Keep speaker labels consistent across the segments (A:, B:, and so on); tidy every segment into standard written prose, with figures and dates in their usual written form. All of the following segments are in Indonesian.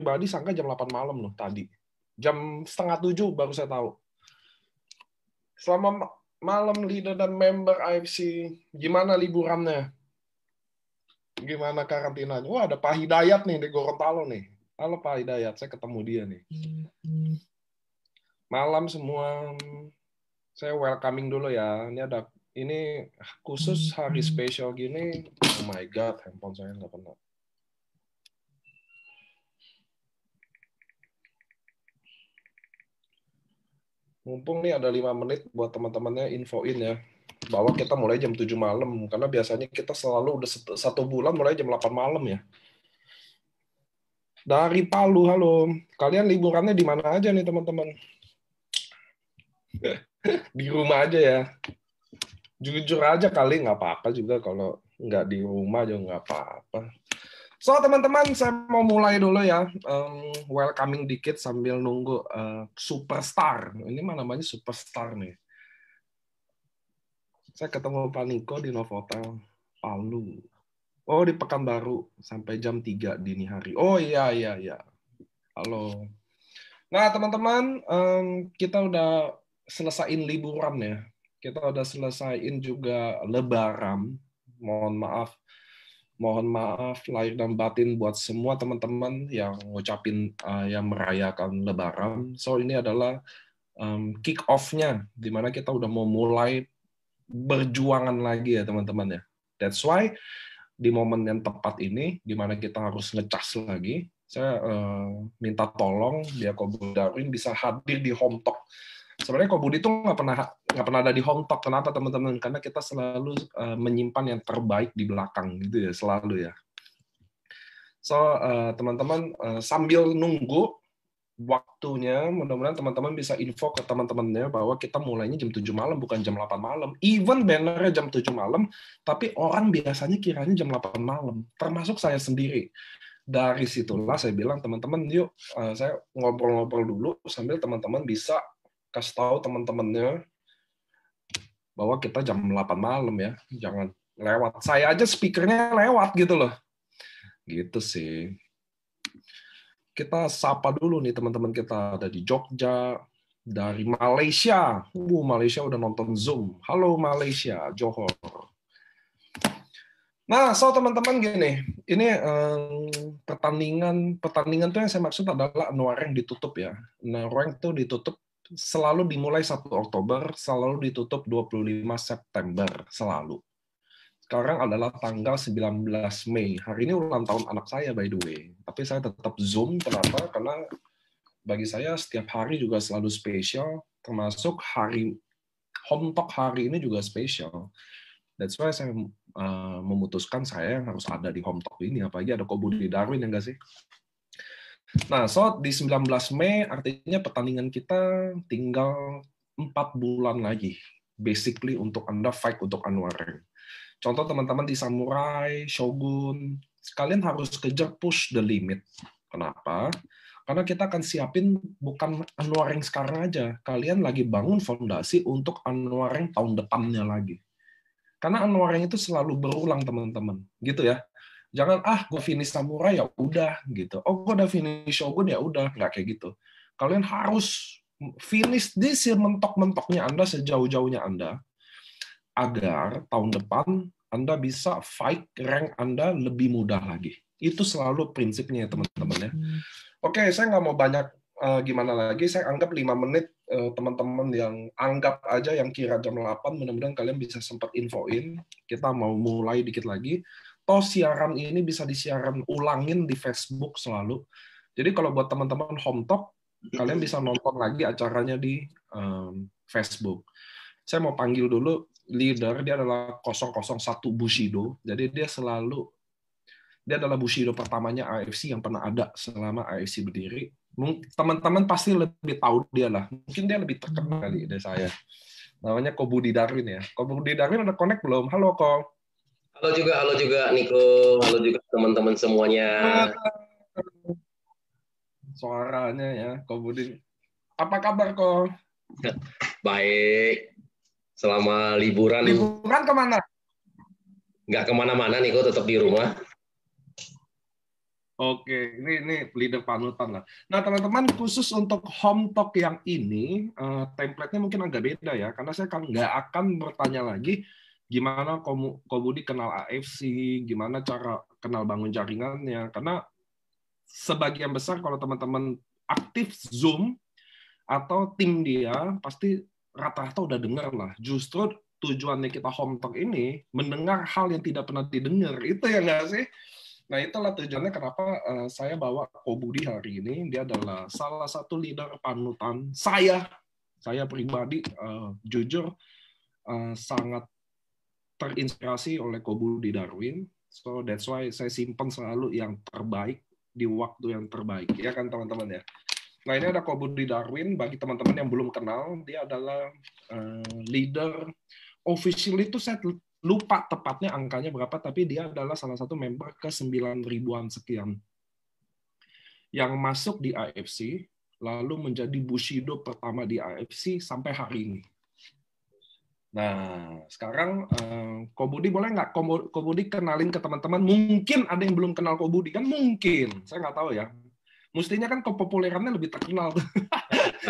A: pribadi sangka jam 8 malam loh tadi. Jam setengah 7 baru saya tahu. Selama malam leader dan member AFC, gimana liburannya? Gimana karantinanya? Wah, ada Pak Hidayat nih di Gorontalo nih. Halo Pak Hidayat, saya ketemu dia nih. Malam semua, saya welcoming dulu ya. Ini khusus hari spesial gini. Oh my God, handphone saya nggak pernah. Mumpung nih ada 5 menit buat teman-temannya infoin ya. Bahwa kita mulai jam 7 malam. Karena biasanya kita selalu udah 1 bulan mulai jam 8 malam ya. Dari Palu, halo. Kalian liburannya di mana aja nih teman-teman? Di rumah aja ya. Jujur aja kali nggak apa-apa juga kalau nggak di rumah juga nggak apa-apa. So teman-teman, saya mau mulai dulu ya. Welcoming dikit sambil nunggu superstar. Ini mana namanya superstar nih. Saya ketemu Pak Niko di Novotel Palu. Oh, di Pekanbaru sampai jam 3 dini hari. Oh iya. Halo. Nah, teman-teman, kita udah selesaiin liburan ya. Kita udah selesaiin juga Lebaran. Mohon maaf lahir dan batin buat semua teman-teman yang ngucapin yang merayakan Lebaran. So ini adalah kick off-nya, di mana kita udah mau mulai berjuangan lagi ya teman-teman ya. That's why di momen yang tepat ini, di mana kita harus ngecas lagi, saya minta tolong dia Kobudi Darwin bisa hadir di Home Talk. Sebenarnya Kobudi itu nggak pernah ada di Home Talk. Kenapa teman-teman? Karena kita selalu menyimpan yang terbaik di belakang gitu ya, selalu ya. So teman-teman sambil nunggu waktunya, mudah-mudahan teman-teman bisa info ke teman-temannya bahwa kita mulainya jam 7 malam, bukan jam 8 malam. Even bannernya jam 7 malam, tapi orang biasanya kiranya jam 8 malam, termasuk saya sendiri. Dari situlah saya bilang, teman-teman, yuk saya ngobrol-ngobrol dulu, sambil teman-teman bisa kasih tahu teman-temannya bahwa kita jam 8 malam ya, jangan lewat. Saya aja speakernya lewat gitu loh. Gitu sih. Kita sapa dulu nih teman-teman kita ada di Jogja, dari Malaysia. Malaysia udah nonton Zoom. Halo Malaysia, Johor. Nah, so teman-teman gini, ini pertandingan tuh yang saya maksud adalah Annuareng ditutup ya. Annuareng tuh ditutup selalu dimulai 1 Oktober, selalu ditutup 25 September selalu. Sekarang adalah tanggal 19 Mei. Hari ini ulang tahun anak saya by the way. Tapi saya tetap Zoom, kenapa? Karena bagi saya setiap hari juga selalu spesial, termasuk hari Home Talk hari ini juga spesial. That's why saya memutuskan saya harus ada di Home Talk ini, apalagi ada Kobudi Darwin, ya nggak sih? Nah, so di 19 Mei artinya pertandingan kita tinggal 4 bulan lagi, basically untuk Anda fight untuk Annuareng. Contoh teman-teman di Samurai, Shogun, kalian harus kejar push the limit. Kenapa? Karena kita akan siapin bukan Annuareng sekarang aja, kalian lagi bangun fondasi untuk Annuareng tahun depannya lagi. Karena Annuareng itu selalu berulang teman-teman, gitu ya. Jangan gue finish Samurai ya udah gitu. Oh gue udah finish Shogun ya udah, nggak kayak gitu. Kalian harus finish di sementok-mentoknya Anda, sejauh-jauhnya Anda, agar tahun depan Anda bisa fight rank Anda lebih mudah lagi. Itu selalu prinsipnya ya teman-teman ya. Oke, saya nggak mau banyak gimana lagi, saya anggap 5 menit teman-teman yang anggap aja yang kira jam 8, mudah-mudahan kalian bisa sempat infoin. Kita mau mulai dikit lagi. Toh siaran ini bisa disiaran ulangin di Facebook selalu. Jadi kalau buat teman-teman Home Talk, kalian bisa nonton lagi acaranya di Facebook. Saya mau panggil dulu leader, dia adalah 001 Bushido. Jadi dia adalah Bushido pertamanya AFC yang pernah ada selama AFC berdiri. Teman-teman pasti lebih tahu dia lah. Mungkin dia lebih terkenal kali dari saya. Namanya Kobudi Darwin ya. Kobudi Darwin udah connect belum? Halo Ko.
B: Halo juga Niko. Halo juga teman-teman semuanya.
A: Suaranya ya, Kobudi. Apa kabar Ko?
B: Baik. Selama liburan.
A: Liburan kemana?
B: Nggak kemana-mana Niko, tetap di rumah.
A: Oke, ini leader panutan lah. Nah, teman-teman, khusus untuk home talk yang ini, template-nya mungkin agak beda ya, karena saya kan nggak akan bertanya lagi gimana Kobudi kenal AFC, gimana cara kenal bangun jaringannya, karena sebagian besar kalau teman-teman aktif Zoom atau tim dia, pasti rata-rata udah dengar lah. Justru tujuannya kita home talk ini, mendengar hal yang tidak pernah didengar. Itu ya nggak sih? Nah, itulah tujuannya kenapa saya bawa Kobudi hari ini. Dia adalah salah satu leader panutan saya. Saya pribadi, jujur, sangat terinspirasi oleh Kobudi Darwin. So, that's why saya simpan selalu yang terbaik di waktu yang terbaik. Ya kan, teman-teman ya? Nah, ini ada Kobudi Darwin. Bagi teman-teman yang belum kenal, dia adalah leader. Officially itu saya lupa tepatnya angkanya berapa, tapi dia adalah salah satu member ke 9 ribuan sekian yang masuk di AFC, lalu menjadi Bushido pertama di AFC sampai hari ini. Nah, sekarang Kobudi boleh nggak Kobudi kenalin ke teman-teman? Mungkin ada yang belum kenal Kobudi, kan mungkin. Saya nggak tahu ya. Mestinya kan kepopulerannya lebih terkenal.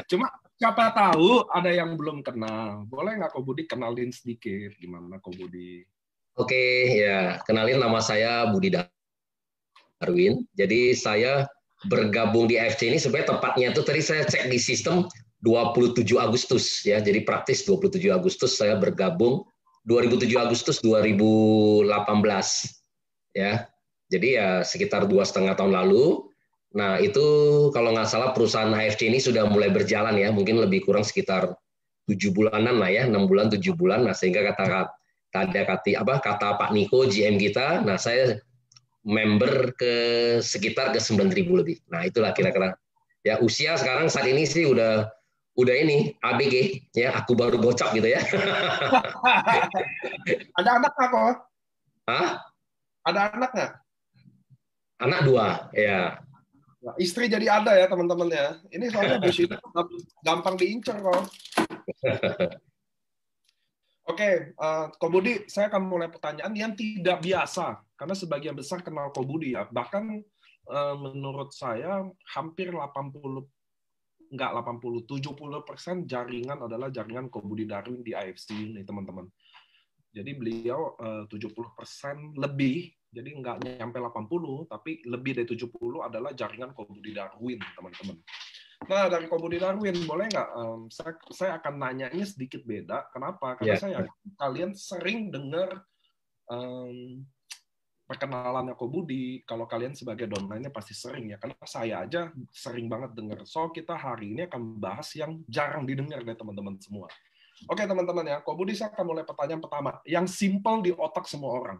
A: Cuma siapa tahu ada yang belum kenal. Boleh nggak Kobudi kenalin sedikit gimana Kobudi?
B: Oke, ya, kenalin nama saya Budi Darwin. Jadi saya bergabung di AFC ini sebenarnya tepatnya itu tadi saya cek di sistem 27 Agustus ya. Jadi praktis 27 Agustus saya bergabung 2007 Agustus 2018 ya. Jadi ya sekitar 2,5 tahun lalu. Nah, itu kalau nggak salah perusahaan AFC ini sudah mulai berjalan ya, mungkin lebih kurang sekitar 7 bulanan lah ya, 6 bulan, 7 bulan. Nah, sehingga kata Pak Niko, GM kita, nah saya member ke sekitar ke 9.000 lebih. Nah, itulah kira-kira. Ya, usia sekarang saat ini sih udah ini ABG ya, aku baru bocap gitu ya.
A: Ada anak nggak kok?
B: Hah?
A: Ada anak nggak?
B: Anak 2, ya.
A: Nah, istri jadi ada ya teman-teman ya. Ini soalnya Bushido gampang diincar kok. Oke, Kobudi, saya akan mulai pertanyaan yang tidak biasa karena sebagian besar kenal Kobudi ya. Bahkan menurut saya hampir 70% jaringan adalah jaringan Kobudi Darwin di AFC ini teman-teman. Jadi beliau 70% lebih, jadi nggak nyampe 80, tapi lebih dari 70 adalah jaringan Kobudi Darwin, teman-teman. Nah, dari Kobudi Darwin, boleh nggak? Saya akan nanyanya sedikit beda. Kenapa? Karena saya kalian sering dengar perkenalannya Kobudi. Kalau kalian sebagai downline-nya pasti sering ya. Karena saya aja sering banget dengar. So, kita hari ini akan bahas yang jarang didengar dari teman-teman semua. Oke teman-teman ya, Kobudi saya akan mulai pertanyaan pertama, yang simple di otak semua orang.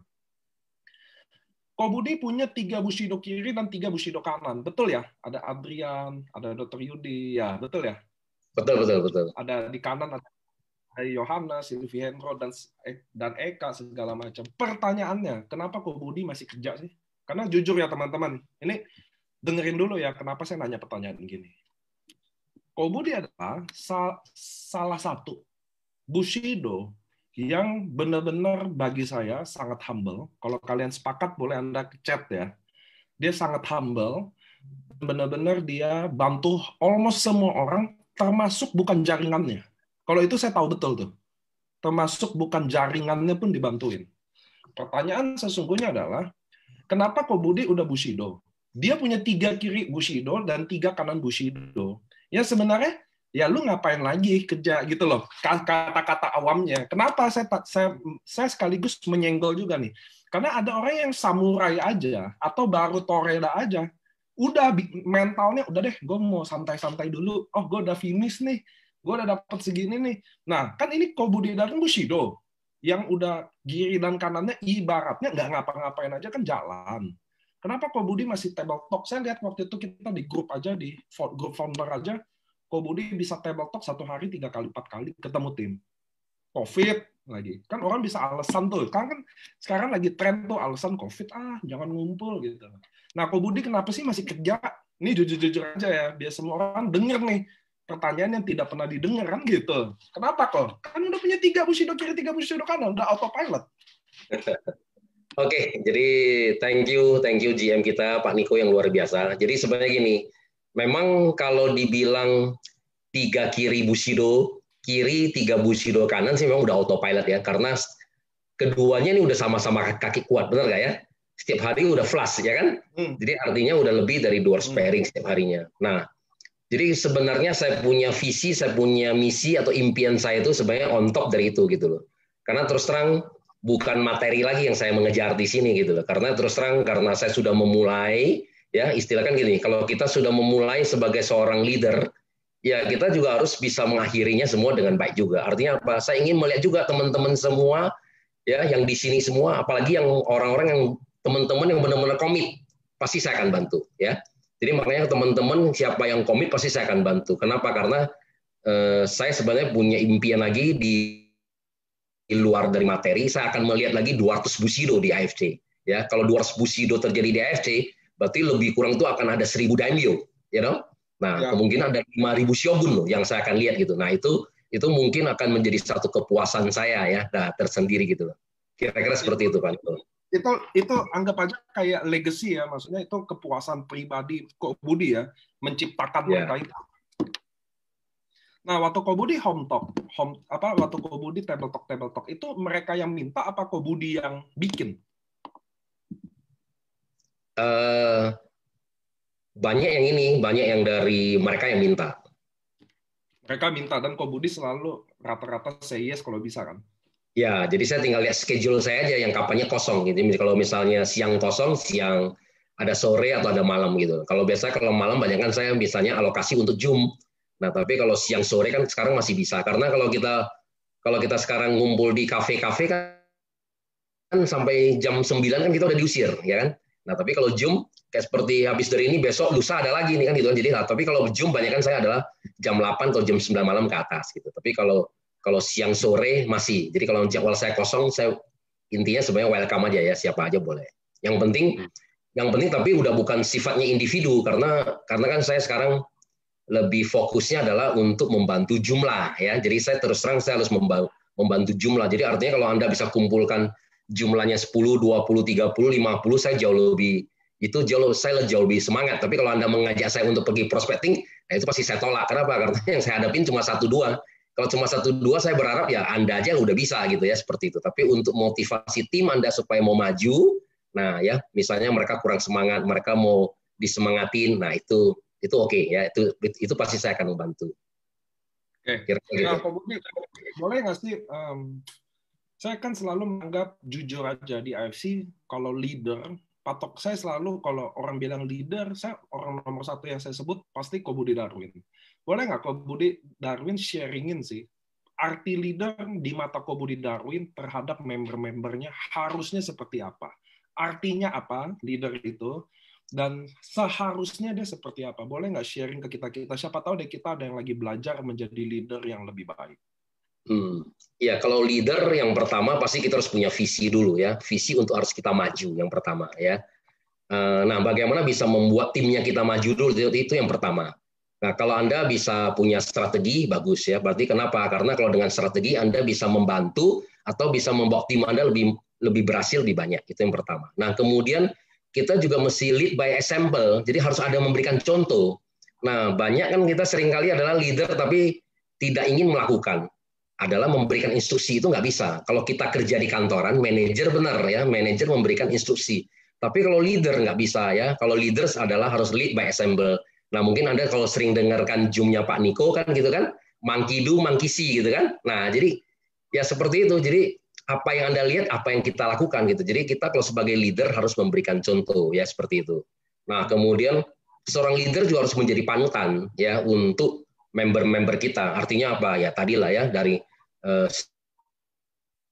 A: Kobudi punya 3 Bushido kiri dan 3 Bushido kanan, betul ya? Ada Adrian, ada Dr. Yudi, ya betul ya?
B: Betul.
A: Ada di kanan ada Yohana, Silvi Hendro, dan Eka segala macam. Pertanyaannya, kenapa Kobudi masih kerja sih? Karena jujur ya teman-teman, ini dengerin dulu ya, kenapa saya nanya pertanyaan gini. Kobudi adalah salah satu Bushido yang benar-benar bagi saya sangat humble. Kalau kalian sepakat boleh Anda chat ya. Dia sangat humble, benar-benar dia bantu almost semua orang, termasuk bukan jaringannya. Kalau itu saya tahu betul tuh. Termasuk bukan jaringannya pun dibantuin. Pertanyaan sesungguhnya adalah, kenapa Kobudi udah Bushido? Dia punya 3 kiri Bushido dan 3 kanan Bushido. Ya sebenarnya ya lu ngapain lagi kerja gitu loh, kata-kata awamnya. Kenapa saya sekaligus menyenggol juga nih, karena ada orang yang samurai aja atau baru toreda aja, udah mentalnya udah deh, gue mau santai-santai dulu, oh gue udah finish nih, gue udah dapet segini nih. Nah kan ini Kobudi Darwin Bushido yang udah kiri dan kanannya ibaratnya nggak ngapa-ngapain aja kan jalan. Kenapa Kobudi masih table talk? Saya lihat waktu itu kita di grup aja, di grup founder aja, Kobudi bisa table talk 1 hari 3 kali 4 kali ketemu tim. COVID lagi. Kan orang bisa alasan tuh. Kan sekarang lagi tren tuh alasan COVID, jangan ngumpul gitu. Nah, Kobudi kenapa sih masih kerja? Ini jujur-jujur aja ya, biar semua orang denger nih pertanyaan yang tidak pernah didengar kan gitu. Kenapa kok? Kan udah punya 3 Bushido kiri, 3 Bushido kanan, udah autopilot.
B: Oke, jadi thank you GM kita Pak Niko yang luar biasa. Jadi sebenarnya gini, memang kalau dibilang 3 kiri Bushido, kiri 3 Bushido kanan sih memang udah autopilot ya, karena keduanya ini udah sama-sama kaki kuat, benar nggak ya? Setiap hari udah flush ya kan? Jadi artinya udah lebih dari 2 sparing setiap harinya. Nah, jadi sebenarnya saya punya visi, saya punya misi atau impian saya itu sebenarnya on top dari itu gitu loh. Karena terus terang bukan materi lagi yang saya mengejar di sini gitu loh. Karena terus terang karena saya sudah memulai, ya istilah kan gini, kalau kita sudah memulai sebagai seorang leader, ya kita juga harus bisa mengakhirinya semua dengan baik juga. Artinya apa? Saya ingin melihat juga teman-teman semua ya yang di sini semua, apalagi yang orang-orang yang teman-teman yang benar-benar komit, pasti saya akan bantu ya. Jadi makanya teman-teman siapa yang komit pasti saya akan bantu. Kenapa? Karena saya sebenarnya punya impian lagi di luar dari materi, saya akan melihat lagi 200 Bushido di AFC. Ya, kalau 200 Bushido terjadi di AFC, berarti lebih kurang itu akan ada 1.000 daimyo, you know? Nah, ya, kemungkinan ada 5.000 shogun loh yang saya akan lihat gitu. Nah, itu mungkin akan menjadi satu kepuasan saya ya, tersendiri gitu loh. Kira-kira seperti itu, Pak.
A: Itu anggap aja kayak legacy ya, maksudnya itu kepuasan pribadi Ko Budi ya, menciptakan mereka itu. Nah, waktu Ko Budi waktu Ko Budi table talk itu mereka yang minta apa Ko Budi yang bikin?
B: Banyak yang dari mereka yang minta.
A: Mereka minta dan Ko Budi selalu rata-rata say yes kalau bisa kan?
B: Ya, jadi saya tinggal lihat schedule saya aja yang kapannya kosong gitu. Kalau misalnya siang kosong, siang ada sore atau ada malam gitu. Kalau malam banyak kan saya misalnya alokasi untuk Zoom. Nah, tapi kalau siang sore kan sekarang masih bisa karena kalau kita sekarang ngumpul di kafe-kafe kan sampai jam 9 kan kita udah diusir, ya kan? Nah, tapi kalau Zoom kayak seperti habis dari ini besok lusa ada lagi nih kan gitu. Jadi tapi kalau Zoom banyak kan saya adalah jam 8 atau jam 9 malam ke atas gitu. Tapi kalau siang sore masih. Jadi kalau jadwal saya kosong, saya intinya sebenarnya welcome aja ya, siapa aja boleh. Yang penting tapi udah bukan sifatnya individu karena kan saya sekarang lebih fokusnya adalah untuk membantu jumlah ya. Jadi saya terus terang saya harus membantu jumlah. Jadi artinya kalau Anda bisa kumpulkan jumlahnya 10, 20, 30, 50, saya jauh lebih semangat. Tapi kalau Anda mengajak saya untuk pergi prospecting, nah itu pasti saya tolak. Kenapa? Karena yang saya hadapin cuma 1-2. Kalau cuma 1-2 saya berharap ya Anda aja udah bisa gitu ya seperti itu. Tapi untuk motivasi tim Anda supaya mau maju, nah ya misalnya mereka kurang semangat, mereka mau disemangatin, nah itu oke ya, itu pasti saya akan membantu.
A: Oke. Nah, boleh nggak sih? Saya kan selalu menganggap jujur aja di AFC kalau leader, patok saya selalu kalau orang bilang leader, saya orang nomor 1 yang saya sebut pasti Ko Budi Darwin. Boleh nggak Ko Budi Darwin sharingin sih arti leader di mata Ko Budi Darwin terhadap member-membernya harusnya seperti apa? Artinya apa leader itu? Dan seharusnya dia seperti apa? Boleh nggak sharing ke kita? Siapa tahu deh kita ada yang lagi belajar menjadi leader yang lebih baik.
B: Ya, kalau leader yang pertama pasti kita harus punya visi dulu ya. Visi untuk harus kita maju yang pertama ya. Nah, bagaimana bisa membuat timnya kita maju dulu itu yang pertama. Nah, kalau Anda bisa punya strategi bagus ya. Berarti kenapa? Karena kalau dengan strategi Anda bisa membantu atau bisa membawa tim Anda lebih berhasil lebih banyak. Itu yang pertama. Nah, kemudian kita juga mesti lead by example. Jadi harus ada memberikan contoh. Nah, banyak kan kita seringkali adalah leader tapi tidak ingin melakukan. Adalah memberikan instruksi itu nggak bisa. Kalau kita kerja di kantoran, manajer benar ya, manajer memberikan instruksi. Tapi kalau leader nggak bisa ya. Kalau leaders adalah harus lead by example. Nah mungkin Anda kalau sering dengarkan Zoom-nya Pak Niko kan gitu kan, monkey do, monkey see gitu kan. Nah jadi ya seperti itu. Jadi apa yang Anda lihat, apa yang kita lakukan gitu. Jadi kita kalau sebagai leader harus memberikan contoh ya seperti itu. Nah kemudian seorang leader juga harus menjadi panutan ya untuk member-member kita. Artinya apa ya? Tadilah ya dari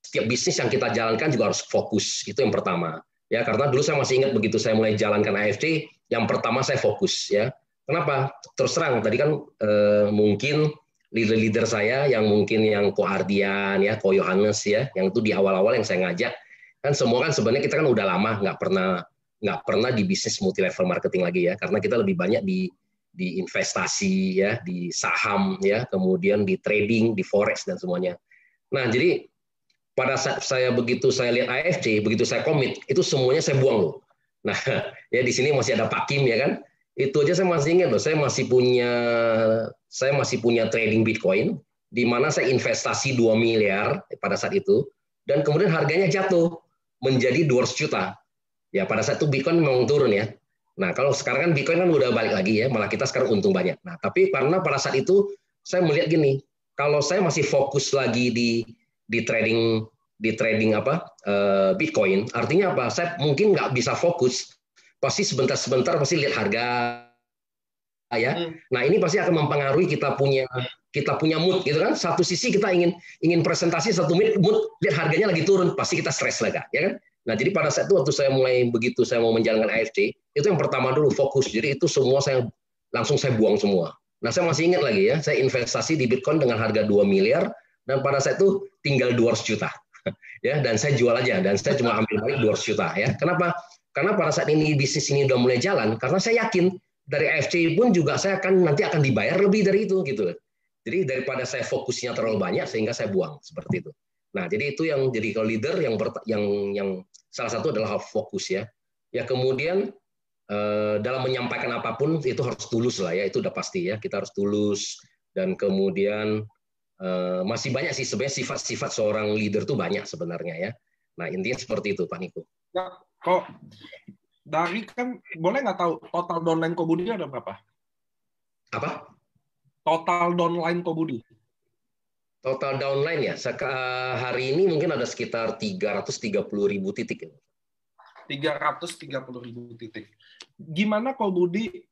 B: setiap bisnis yang kita jalankan juga harus fokus. Itu yang pertama. Ya, karena dulu saya masih ingat begitu saya mulai jalankan AFC, yang pertama saya fokus ya. Kenapa? Terus terang tadi kan mungkin leader-leader saya yang mungkin yang Ko Ardian ya, Ko Yohanes ya, yang itu di awal-awal yang saya ngajak kan semua kan sebenarnya kita kan udah lama nggak pernah di bisnis multi level marketing lagi ya, karena kita lebih banyak di investasi ya, di saham ya, kemudian di trading, di forex dan semuanya. Nah, jadi pada saat begitu saya lihat AFC, begitu saya komit, itu semuanya saya buang loh. Nah, ya di sini masih ada Pak Kim ya kan. Itu aja saya masih ingat loh, saya masih punya trading Bitcoin di mana saya investasi 2 miliar pada saat itu dan kemudian harganya jatuh menjadi 200 juta. Ya pada saat itu Bitcoin memang turun ya. Nah, kalau sekarang kan Bitcoin kan udah balik lagi ya, malah kita sekarang untung banyak. Nah, tapi karena pada saat itu saya melihat gini, kalau saya masih fokus lagi di trading Bitcoin, artinya apa? Saya mungkin nggak bisa fokus, pasti sebentar-sebentar pasti lihat harga ya. Nah, ini pasti akan mempengaruhi kita punya mood gitu kan. Satu sisi kita ingin presentasi, satu mood lihat harganya lagi turun, pasti kita stres lah ya kan. Nah, jadi pada saat itu waktu saya begitu saya mau menjalankan AFC, itu yang pertama dulu fokus. Jadi itu semua langsung saya buang semua. Nah, saya masih ingat lagi ya, saya investasi di Bitcoin dengan harga 2 miliar dan pada saat itu tinggal 200 juta. Ya, dan saya jual aja dan saya cuma ambil balik 200 juta ya. Kenapa? Karena pada saat ini bisnis ini udah mulai jalan karena saya yakin dari AFC pun juga saya nanti akan dibayar lebih dari itu gitu. Jadi daripada saya fokusnya terlalu banyak sehingga saya buang seperti itu. Nah, jadi itu yang jadi kalau leader yang salah satu adalah fokus ya. Ya kemudian dalam menyampaikan apapun itu harus tulus lah ya, itu udah pasti ya. Kita harus tulus dan kemudian masih banyak sih sebenarnya sifat-sifat seorang leader tuh banyak sebenarnya ya. Nah, intinya seperti itu Pak Niko.
A: Ya, kok dari kan boleh nggak tahu total downline Kobudi ada berapa?
B: Apa?
A: Total downline Kobudi.
B: Total downline ya, hari ini mungkin ada sekitar 330.000 titik.
A: 330.000 titik. Gimana Kobudi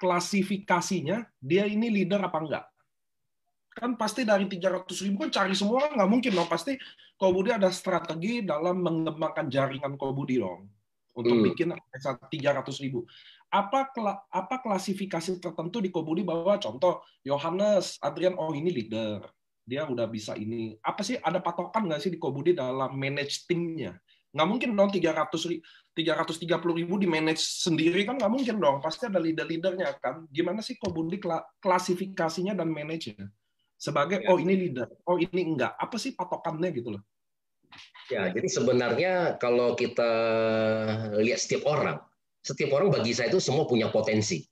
A: klasifikasinya, dia ini leader apa enggak? Kan pasti dari 300.000 kan cari semua nggak mungkin dong. Pasti Kobudi ada strategi dalam mengembangkan jaringan Kobudi dong. Untuk bikin 300.000. Apa klasifikasi tertentu di Kobudi bahwa contoh Yohanes, Adrian, oh ini leader. Dia udah bisa ini. Apa sih, ada patokan nggak sih di Kobudi dalam manage timnya? Nggak mungkin dong 330.000 di manage sendiri kan nggak mungkin dong. Pasti ada leader-leadernya kan. Gimana sih Kobudi klasifikasinya dan manage-nya? Sebagai, oh ini leader, oh ini enggak. Apa sih patokannya gitu loh?
B: Ya, jadi sebenarnya kalau kita lihat setiap orang bagi saya itu semua punya potensi.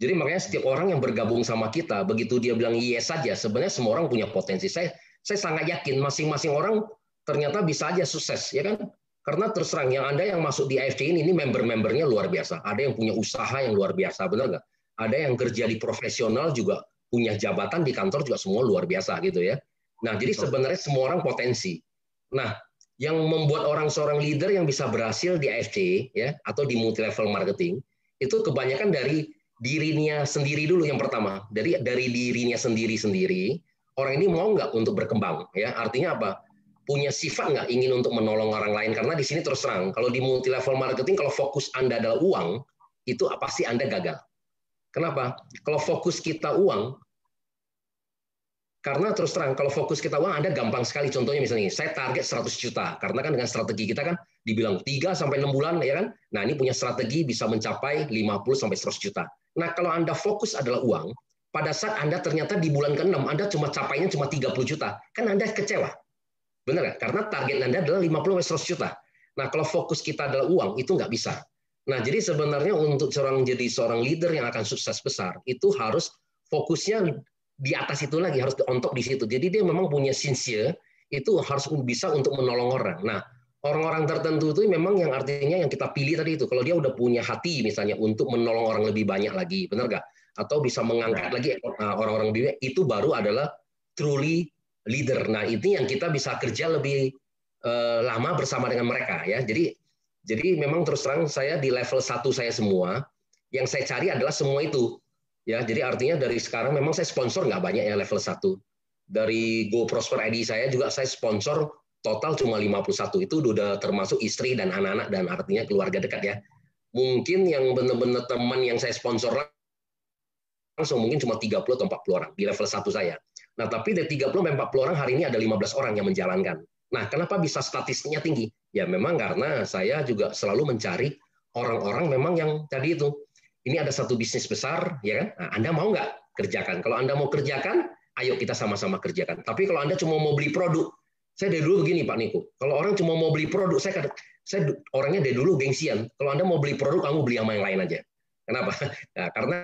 B: Jadi makanya setiap orang yang bergabung sama kita, begitu dia bilang yes saja, sebenarnya semua orang punya potensi. Saya sangat yakin masing-masing orang ternyata bisa aja sukses, ya kan? Karena terus terang, yang masuk di AFC ini member-membernya luar biasa. Ada yang punya usaha yang luar biasa, benar nggak? Ada yang kerja di profesional juga, punya jabatan di kantor juga semua luar biasa gitu ya. Nah, jadi sebenarnya semua orang potensi. Nah, yang membuat seorang leader yang bisa berhasil di AFC ya atau di multi level marketing itu kebanyakan dari dirinya sendiri dulu yang pertama. Dari dirinya sendiri orang ini mau nggak untuk berkembang ya. Artinya apa? Punya sifat nggak ingin untuk menolong orang lain, karena di sini terus terang kalau di multi level marketing kalau fokus Anda adalah uang itu pasti Anda gagal. Kenapa? Kalau fokus kita uang, karena terus terang, kalau fokus kita uang, Anda gampang sekali. Contohnya misalnya, saya target 100 juta. Karena kan dengan strategi kita kan dibilang 3-6 bulan, ya kan? Nah, ini punya strategi bisa mencapai 50-100 juta. Nah, kalau Anda fokus adalah uang, pada saat Anda ternyata di bulan ke-6, Anda capainya cuma 30 juta. Kan Anda kecewa. Benar nggak? Karena target Anda adalah 50-100 juta. Nah, kalau fokus kita adalah uang, itu nggak bisa. Nah, jadi sebenarnya untuk jadi seorang leader yang akan sukses besar, itu harus fokusnya di atas itu lagi, harus on top di situ. Jadi dia memang punya sincere, itu harus bisa untuk menolong orang. Nah, orang-orang tertentu itu memang yang artinya yang kita pilih tadi itu, kalau dia udah punya hati misalnya untuk menolong orang lebih banyak lagi, benar nggak? Atau bisa mengangkat lagi orang-orang lebih banyak, itu baru adalah truly leader. Nah, ini yang kita bisa kerja lebih lama bersama dengan mereka ya. Jadi memang terus terang saya di level 1 saya semua, yang saya cari adalah semua itu. Ya, jadi artinya dari sekarang memang saya sponsor nggak banyak ya level 1. Dari Go Prosper ID saya juga saya sponsor total cuma 51. Itu udah termasuk istri dan anak-anak dan artinya keluarga dekat ya. Mungkin yang benar-benar teman yang saya sponsor langsung mungkin cuma 30 atau 40 orang di level 1 saya. Nah, tapi dari 30-40 orang hari ini ada 15 orang yang menjalankan. Nah, kenapa bisa statistiknya tinggi? Ya memang karena saya juga selalu mencari orang-orang memang yang tadi itu. Ini ada satu bisnis besar, ya kan? Nah, Anda mau nggak kerjakan? Kalau Anda mau kerjakan, ayo kita sama-sama kerjakan. Tapi kalau Anda cuma mau beli produk, saya dari dulu begini Pak Niko, kalau orang cuma mau beli produk, saya orangnya dari dulu gengsian. Kalau Anda mau beli produk, kamu beli sama yang lain aja. Kenapa? Nah, karena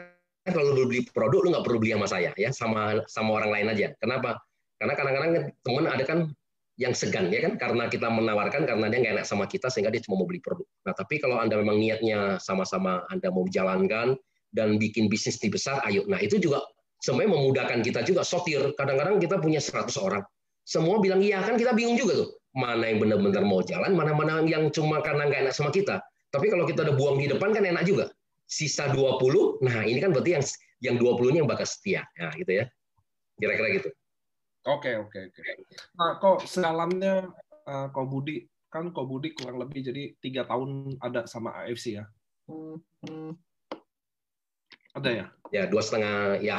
B: kalau lu beli produk, lu nggak perlu beli sama saya, ya, sama orang lain aja. Kenapa? Karena kadang-kadang teman ada kan yang segan, ya kan, karena kita menawarkan, karena dia nggak enak sama kita, sehingga dia cuma mau beli produk. Nah, tapi kalau Anda memang niatnya sama-sama Anda mau jalankan dan bikin bisnis di besar, ayo. Nah, itu juga sebenarnya memudahkan kita juga. Sortir, kadang-kadang kita punya 100 orang, semua bilang iya, kan kita bingung juga tuh, mana yang benar-benar mau jalan, mana-mana yang cuma karena nggak enak sama kita. Tapi kalau kita udah buang di depan, kan enak juga. Sisa 20, nah ini kan berarti yang 20-nya yang bakal setia. Nah, gitu ya. Kira-kira gitu.
A: Oke. Nah, kok sejalannya Ko Budi, kan Ko Budi kurang lebih jadi 3 tahun ada sama AFC ya? Ada ya?
B: Ya, 2,5, ya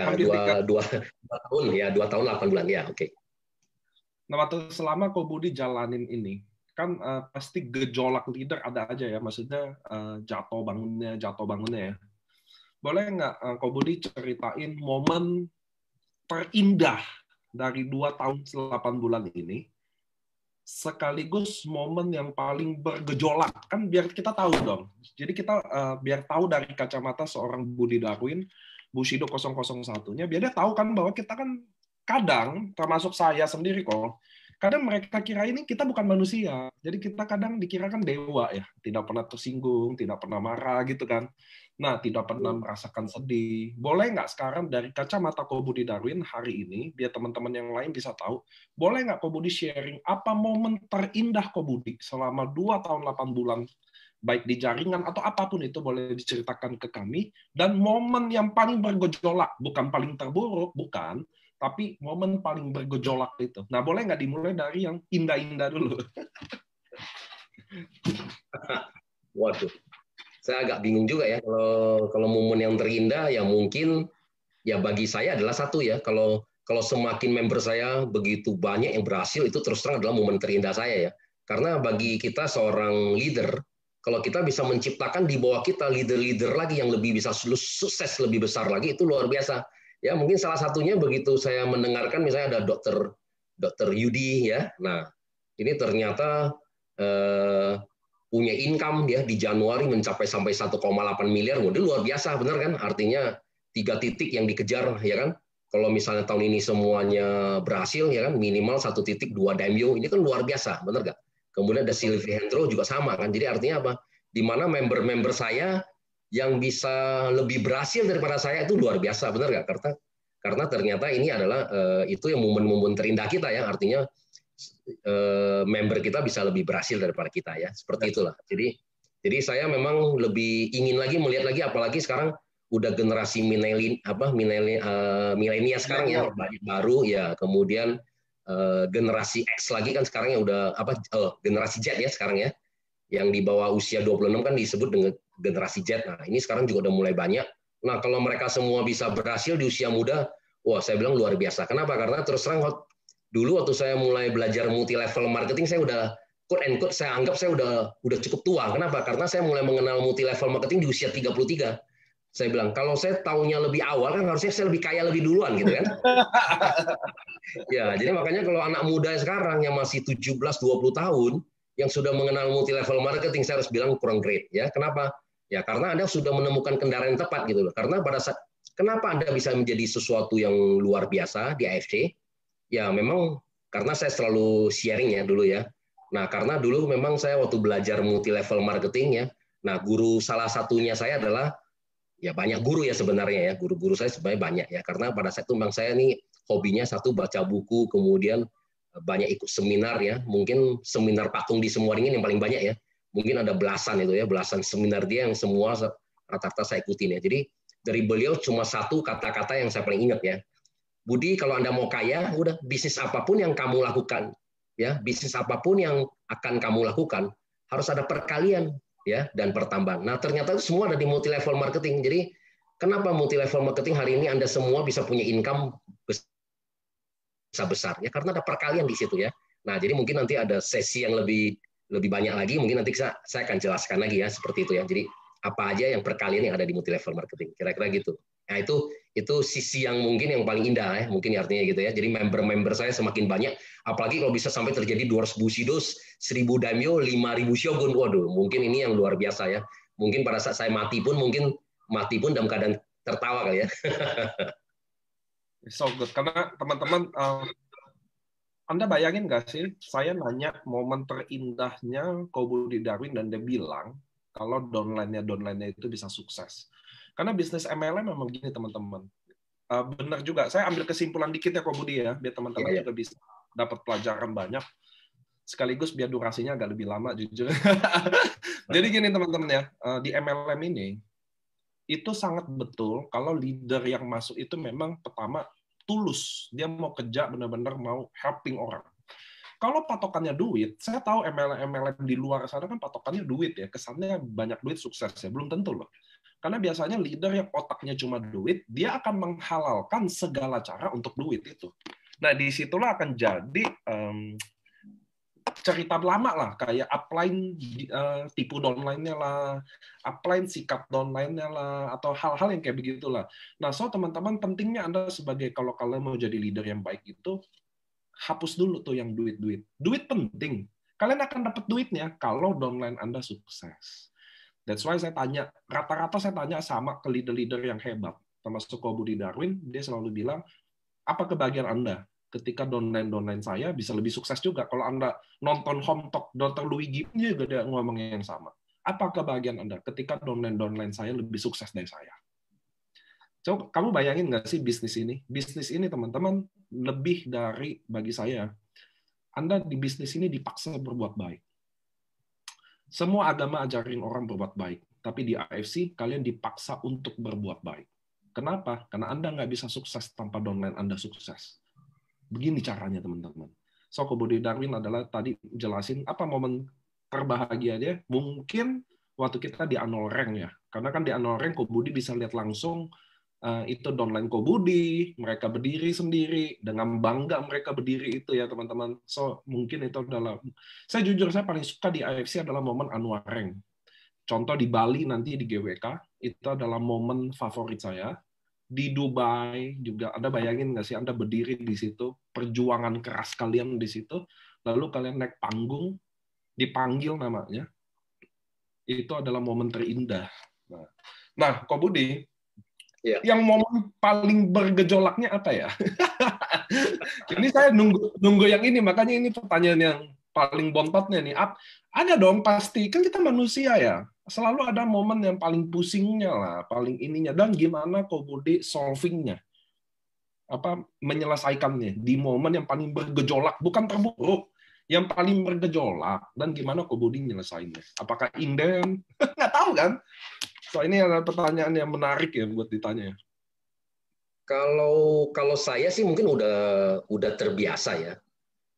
A: Hampir
B: 2 tahun, ya 2 tahun 8 bulan, ya oke.
A: Nah, waktu selama Ko Budi jalanin ini, kan pasti gejolak leader ada aja ya, maksudnya jatuh bangunnya ya. Boleh nggak Ko Budi ceritain momen terindah dari 2 tahun 8 bulan ini, sekaligus momen yang paling bergejolak, kan biar kita tahu dong. Jadi kita biar tahu dari kacamata seorang Budi Darwin, Bushido 001-nya, biar dia tahu kan bahwa kita kan kadang, termasuk saya sendiri kok, kadang mereka kira ini kita bukan manusia. Jadi kita kadang dikirakan dewa ya, tidak pernah tersinggung, tidak pernah marah gitu kan. Nah, tidak pernah merasakan sedih. Boleh nggak sekarang dari kacamata Ko Budi Darwin hari ini, biar teman-teman yang lain bisa tahu, boleh nggak Ko Budi sharing apa momen terindah Ko Budi selama 2 tahun 8 bulan, baik di jaringan atau apapun itu boleh diceritakan ke kami, dan momen yang paling bergejolak, bukan paling terburuk, bukan, tapi momen paling bergejolak itu. Nah, boleh nggak dimulai dari yang indah-indah dulu?
B: Waduh. Saya agak bingung juga ya kalau momen yang terindah ya mungkin ya bagi saya adalah satu ya, kalau semakin member saya begitu banyak yang berhasil, itu terus terang adalah momen terindah saya ya. Karena bagi kita seorang leader, kalau kita bisa menciptakan di bawah kita leader-leader lagi yang lebih bisa sukses lebih besar lagi, itu luar biasa. Ya mungkin salah satunya begitu saya mendengarkan misalnya ada dokter Yudi ya. Nah, ini ternyata punya income dia di Januari mencapai sampai 1,8 miliar, itu luar biasa, benar kan? Artinya 3 titik yang dikejar, ya kan? Kalau misalnya tahun ini semuanya berhasil, ya kan? Minimal 1 titik 2 daimyo, ini kan luar biasa, benar nggak? Kemudian ada Sylvie Hendro juga sama kan? Jadi artinya apa? Di mana member-member saya yang bisa lebih berhasil daripada saya itu luar biasa, benar nggak? Karena ternyata ini adalah itu yang momen-momen terindah kita ya, artinya member kita bisa lebih berhasil daripada kita ya, seperti itulah. Jadi saya memang lebih ingin lagi melihat lagi, apalagi sekarang udah generasi milenial sekarang ya, baru ya, kemudian generasi X lagi kan sekarang ya udah generasi Z ya sekarang ya, yang di bawah usia 26 kan disebut dengan generasi Z. Nah ini sekarang juga udah mulai banyak. Nah kalau mereka semua bisa berhasil di usia muda, wah saya bilang luar biasa. Kenapa? Karena terus terang dulu waktu saya mulai belajar multi level marketing, saya udah quote and quote saya anggap saya udah cukup tua. Kenapa? Karena saya mulai mengenal multi level marketing di usia 33. Saya bilang kalau saya tahunya lebih awal kan harusnya saya lebih kaya lebih duluan gitu kan. Ya, jadi makanya kalau anak muda sekarang yang masih 17 20 tahun yang sudah mengenal multi level marketing, saya harus bilang kurang great ya. Kenapa? Ya karena Anda sudah menemukan kendaraan yang tepat gitu loh. Karena pada saat kenapa Anda bisa menjadi sesuatu yang luar biasa di AFC? Ya memang karena saya selalu sharing ya dulu ya. Nah karena dulu memang saya waktu belajar multi level marketing ya. Nah guru salah satunya saya adalah ya banyak guru ya sebenarnya ya. Guru-guru saya sebenarnya banyak ya. Karena pada saat itu memang saya nih hobinya satu baca buku, kemudian banyak ikut seminar ya. Mungkin seminar Patung di Semuaringin yang paling banyak ya. Mungkin ada belasan itu ya, belasan seminar dia yang semua rata-rata saya ikutin ya. Jadi dari beliau cuma satu kata-kata yang saya paling ingat ya. Budi, kalau Anda mau kaya, udah bisnis apapun yang kamu lakukan, ya bisnis apapun yang akan kamu lakukan harus ada perkalian, ya dan pertambahan. Nah ternyata itu semua ada di multi level marketing. Jadi kenapa multi level marketing hari ini Anda semua bisa punya income besar? Ya karena ada perkalian di situ ya. Nah jadi mungkin nanti ada sesi yang lebih banyak lagi. Mungkin nanti saya akan jelaskan lagi ya seperti itu ya. Jadi apa aja yang perkalian yang ada di multi level marketing, kira-kira gitu. Nah Itu sisi yang mungkin yang paling indah ya, mungkin artinya gitu ya. Jadi member-member saya semakin banyak, apalagi kalau bisa sampai terjadi 200 Bushidos, 1000 Daimyo, 5000 Shogun. Waduh, mungkin ini yang luar biasa ya. Mungkin pada saat saya mati pun dalam keadaan tertawa kali ya.
A: So good. Karena teman-teman, Anda bayangin nggak sih, saya nanya momen terindahnya Ko Budi Darwin dan dia bilang kalau downline-nya itu bisa sukses. Karena bisnis MLM memang gini teman-teman. Benar juga, saya ambil kesimpulan dikit ya Ko Budi ya, biar teman-teman juga bisa dapat pelajaran banyak. Sekaligus biar durasinya agak lebih lama jujur. Jadi gini teman-teman ya, di MLM ini, itu sangat betul kalau leader yang masuk itu memang pertama tulus, dia mau kerja benar-benar mau helping orang. Kalau patokannya duit, saya tahu MLM di luar sana kan patokannya duit ya, kesannya banyak duit sukses ya, belum tentu loh. Karena biasanya leader yang otaknya cuma duit, dia akan menghalalkan segala cara untuk duit itu. Nah, disitulah akan jadi cerita lama lah, kayak upline tipu downline-nya lah, upline sikat downline-nya lah, atau hal-hal yang kayak begitulah. Nah, so teman-teman pentingnya Anda sebagai kalau kalian mau jadi leader yang baik itu, hapus dulu tuh yang duit-duit. Duit penting. Kalian akan dapat duitnya kalau downline Anda sukses. That's why saya tanya, rata-rata saya tanya sama ke leader-leader yang hebat, termasuk Ko Budi Darwin, dia selalu bilang, apa kebahagiaan Anda ketika downline saya bisa lebih sukses juga? Kalau Anda nonton Home Talk Dr. Luigi juga dia ngomong yang sama. Apa kebahagiaan Anda ketika downline saya lebih sukses dari saya? Coba kamu bayangin nggak sih bisnis ini? Bisnis ini teman-teman lebih dari bagi saya. Anda di bisnis ini dipaksa berbuat baik. Semua agama ajarin orang berbuat baik, tapi di AFC kalian dipaksa untuk berbuat baik. Kenapa? Karena Anda nggak bisa sukses tanpa downline Anda sukses. Begini caranya teman-teman. So, Ko Budi Darwin adalah tadi jelasin apa momen terbahagia dia. Mungkin waktu kita di annual rank ya, karena kan di annual rank Ko Budi bisa lihat langsung itu downline Ko Budi, mereka berdiri sendiri, dengan bangga mereka berdiri itu ya teman-teman. So, mungkin itu adalah, saya jujur, saya paling suka di AFC adalah momen annual rank. Contoh di Bali nanti di GWK, itu adalah momen favorit saya. Di Dubai juga, Anda bayangin nggak sih, Anda berdiri di situ, perjuangan keras kalian di situ, lalu kalian naik panggung, dipanggil namanya, itu adalah momen terindah. Nah, Ko Budi, yang momen paling bergejolaknya apa ya? Ini saya nunggu yang ini, makanya ini pertanyaan yang paling bontotnya nih. Ada dong pasti, kan kita manusia ya. Selalu ada momen yang paling pusingnya lah, paling ininya. Dan gimana Ko Budi solvingnya? Menyelesaikannya di momen yang paling bergejolak, bukan terburuk, yang paling bergejolak. Dan gimana Ko Budi nyelesainnya? Apakah inden? Nggak tahu kan? So, ini adalah pertanyaan yang menarik ya buat ditanya.
B: Kalau saya sih mungkin udah terbiasa ya.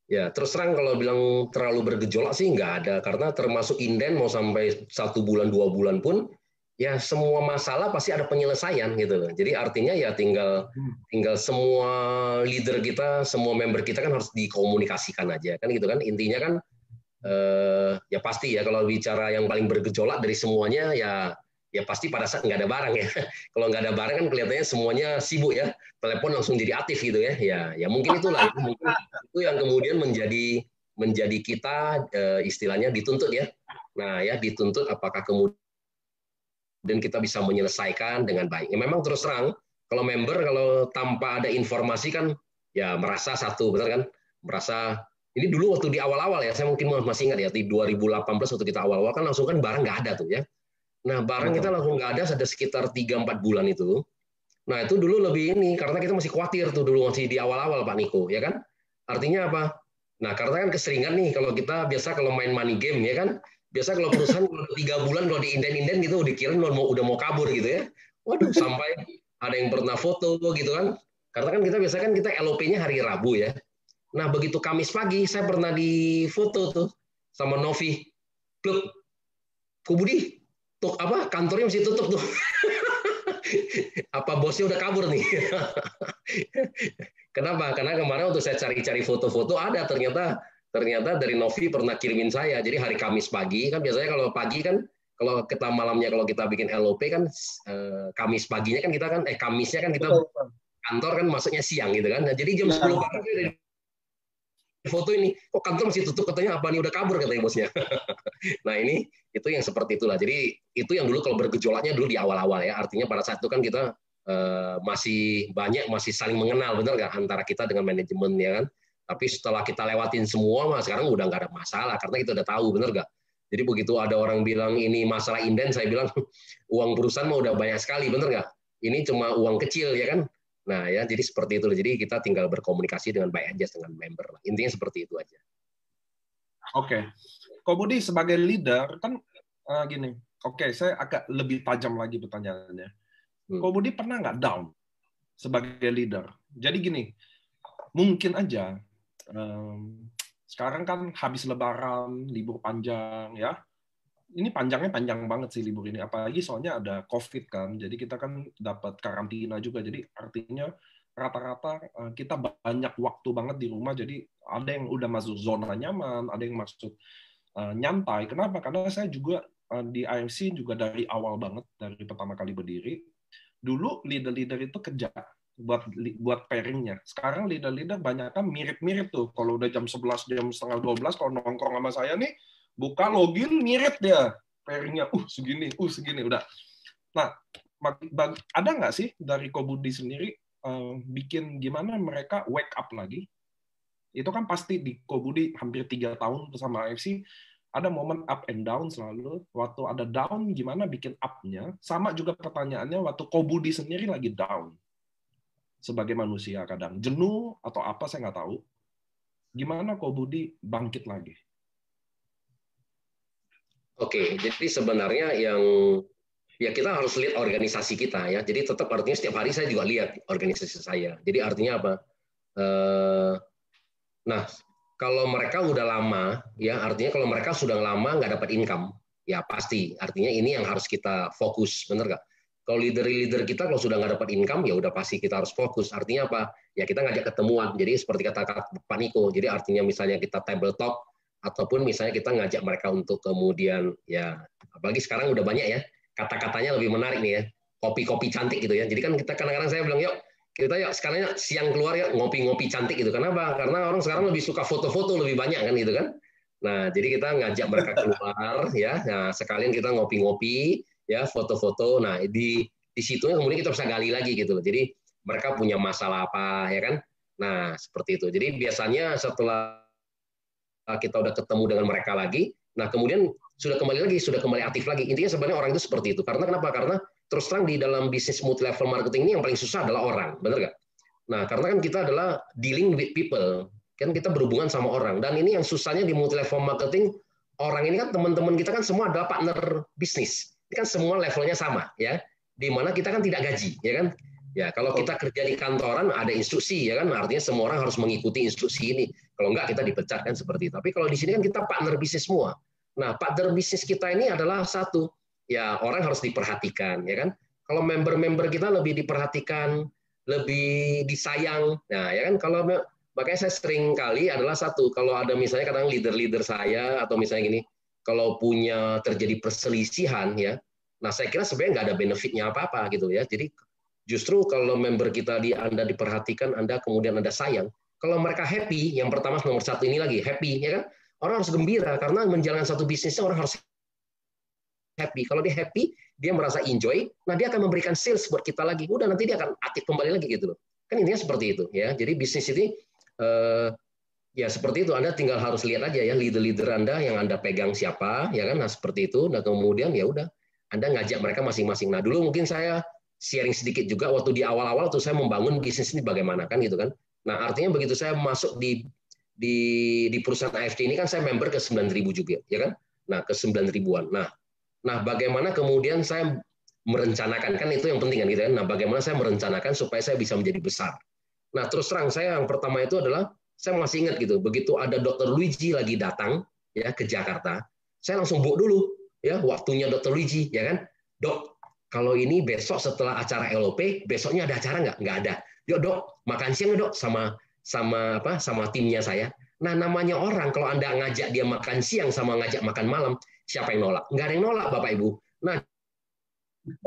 B: Ya terus terang kalau bilang terlalu bergejolak sih nggak ada, karena termasuk inden mau sampai 1 bulan 2 bulan pun ya semua masalah pasti ada penyelesaian gitu loh. Jadi artinya ya tinggal semua leader kita, semua member kita kan harus dikomunikasikan aja kan gitu kan, intinya kan ya pasti ya kalau bicara yang paling bergejolak dari semuanya ya pasti pada saat nggak ada barang ya. Kalau nggak ada barang kan kelihatannya semuanya sibuk ya, telepon langsung jadi aktif gitu ya. Ya mungkin itulah itu yang kemudian menjadi kita istilahnya dituntut ya. Nah ya dituntut apakah kemudian kita bisa menyelesaikan dengan baik. Ya memang terus terang kalau member kalau tanpa ada informasi kan ya merasa satu betul kan, merasa ini dulu waktu di awal-awal ya, saya mungkin masih ingat ya di 2018 waktu kita awal-awal kan langsung kan barang nggak ada tuh ya. Nah, barang kita langsung nggak ada sekitar 3-4 bulan itu. Nah, itu dulu lebih ini, karena kita masih khawatir tuh dulu masih di awal-awal, Pak Niko, ya kan? Artinya apa? Nah, karena kan keseringan nih, kalau kita biasa kalau main money game, ya kan? Biasa kalau perusahaan 3 bulan, kalau diinden-inden gitu, dikira udah mau kabur gitu ya. Waduh, sampai ada yang pernah foto gitu kan. Karena kan kita biasa kan kita LOP-nya hari Rabu ya. Nah, begitu Kamis pagi, saya pernah difoto tuh sama Novi. Klub, Ko Budi, kantornya masih tutup tuh. Apa bosnya udah kabur nih? Kenapa? Karena kemarin waktu saya cari-cari foto-foto ada ternyata dari Novi pernah kirimin saya. Jadi hari Kamis pagi kan biasanya kalau pagi kan Kalau kita malamnya kalau kita bikin LOP kan Kamis paginya kan kita kan Kamisnya kan kita kantor kan masuknya siang gitu kan. Nah, jadi jam 10 pagi saya udah foto ini, kok kantor masih tutup, katanya apa nih, udah kabur katanya bosnya. Nah ini itu yang seperti itulah. Jadi itu yang dulu kalau bergejolaknya dulu di awal-awal ya. Artinya pada saat itu kan kita masih saling mengenal, benar nggak, antara kita dengan manajemen ya kan. Tapi setelah kita lewatin semua, sekarang udah nggak ada masalah karena kita udah tahu, benar nggak. Jadi begitu ada orang bilang ini masalah inden, saya bilang uang perusahaan mah udah banyak sekali, benar nggak. Ini cuma uang kecil ya kan. Nah ya, jadi seperti itu. Jadi kita tinggal berkomunikasi dengan baik aja dengan member. Intinya seperti itu aja.
A: Oke. Kok Budi sebagai leader kan gini. Oke, saya agak lebih tajam lagi pertanyaannya. Kok Budi pernah nggak down sebagai leader? Jadi gini, mungkin aja sekarang kan habis Lebaran, libur panjang ya. Ini panjangnya panjang banget sih libur ini, apalagi soalnya ada COVID kan, jadi kita kan dapat karantina juga, jadi artinya rata-rata kita banyak waktu banget di rumah, jadi ada yang udah masuk zona nyaman, ada yang masuk nyantai. Kenapa? Karena saya juga di IMC juga dari awal banget, dari pertama kali berdiri, dulu leader-leader itu kerja buat pairingnya. Sekarang leader-leader banyak kan mirip-mirip tuh, kalau udah jam 11, jam setengah 12, kalau nongkrong sama saya nih, buka login mirip dia pairingnya segini udah. Nah, ada nggak sih dari Kobudi sendiri bikin gimana mereka wake up lagi? Itu kan pasti di Kobudi hampir 3 tahun bersama AFC ada momen up and down selalu. Waktu ada down gimana bikin up-nya? Sama juga pertanyaannya waktu Kobudi sendiri lagi down. Sebagai manusia kadang jenuh atau apa saya nggak tahu. Gimana Kobudi bangkit lagi?
B: Oke, jadi sebenarnya ya kita harus lihat organisasi kita ya. Jadi tetap artinya setiap hari saya juga lihat organisasi saya. Jadi artinya apa? Nah, kalau mereka udah lama ya, artinya kalau mereka sudah lama nggak dapat income, ya pasti. Artinya ini yang harus kita fokus, bener nggak? Kalau leader kita kalau sudah nggak dapat income, ya udah pasti kita harus fokus. Artinya apa? Ya kita ngajak ketemuan. Jadi seperti kata Pak Niko. Jadi artinya misalnya kita table talk, ataupun misalnya kita ngajak mereka untuk kemudian ya, apalagi sekarang udah banyak ya kata-katanya lebih menarik nih ya, kopi-kopi cantik gitu ya. Jadi kan kita kadang-kadang saya bilang yuk sekalian siang keluar ya ngopi-ngopi cantik gitu. Kenapa? Karena orang sekarang lebih suka foto-foto lebih banyak kan gitu kan. Nah jadi kita ngajak mereka keluar ya. Nah sekalian kita ngopi-ngopi ya, foto-foto. Nah di situ kemudian kita bisa gali lagi gitu. Jadi mereka punya masalah apa ya kan. Nah seperti itu. Jadi biasanya setelah kita udah ketemu dengan mereka lagi, nah kemudian sudah kembali aktif lagi. Intinya sebenarnya orang itu seperti itu. Karena kenapa? Karena terus terang di dalam bisnis multi level marketing ini yang paling susah adalah orang, benar nggak? Nah karena kan kita adalah dealing with people, kan kita berhubungan sama orang. Dan ini yang susahnya di multi level marketing, orang ini kan teman-teman kita kan semua adalah partner bisnis. Ini kan semua levelnya sama, ya. Di mana kita kan tidak gaji, ya kan? Ya, kalau kita kerja di kantoran ada instruksi ya kan, artinya semua orang harus mengikuti instruksi ini. Kalau enggak kita dipecat kan seperti itu. Tapi kalau di sini kan kita partner bisnis semua. Nah, partner bisnis kita ini adalah satu, ya orang harus diperhatikan ya kan. Kalau member-member kita lebih diperhatikan, lebih disayang. Nah, ya kan kalau makanya saya sering kali adalah satu, kalau ada misalnya kadang leader-leader saya atau misalnya gini, kalau punya terjadi perselisihan ya. Nah, saya kira sebenarnya nggak ada benefitnya apa-apa gitu ya. Jadi justru kalau member kita Anda diperhatikan, Anda kemudian Anda sayang, kalau mereka happy, yang pertama nomor satu ini lagi, happy, ya kan? Orang harus gembira, karena menjalankan satu bisnisnya orang harus happy. Kalau dia happy, dia merasa enjoy, nah dia akan memberikan sales buat kita lagi. Udah, nanti dia akan aktif kembali lagi gitu loh. Kan intinya seperti itu. Ya. Jadi bisnis ini, ya seperti itu. Anda tinggal harus lihat aja ya, leader-leader Anda yang Anda pegang siapa, ya kan? Nah seperti itu. Nah kemudian ya udah, Anda ngajak mereka masing-masing. Nah dulu mungkin saya sharing sedikit juga waktu di awal-awal tuh saya membangun bisnis ini bagaimana kan gitu kan. Nah, artinya begitu saya masuk di perusahaan AFC ini kan saya member ke 9.000 juga, ya kan? Nah, ke 9.000-an. Nah, bagaimana kemudian saya merencanakan, kan itu yang penting kan gitu kan. Nah, bagaimana saya merencanakan supaya saya bisa menjadi besar. Nah, terus terang saya yang pertama itu adalah saya masih ingat gitu, begitu ada Dr. Luigi lagi datang ya ke Jakarta, saya langsung book dulu ya waktunya Dr. Luigi ya kan. Dok, kalau ini besok setelah acara LOP, besoknya ada acara nggak? Nggak ada. Yuk dok, makan siang dok sama timnya saya. Nah namanya orang kalau Anda ngajak dia makan siang sama ngajak makan malam, siapa yang nolak? Nggak ada yang nolak, Bapak Ibu. Nah,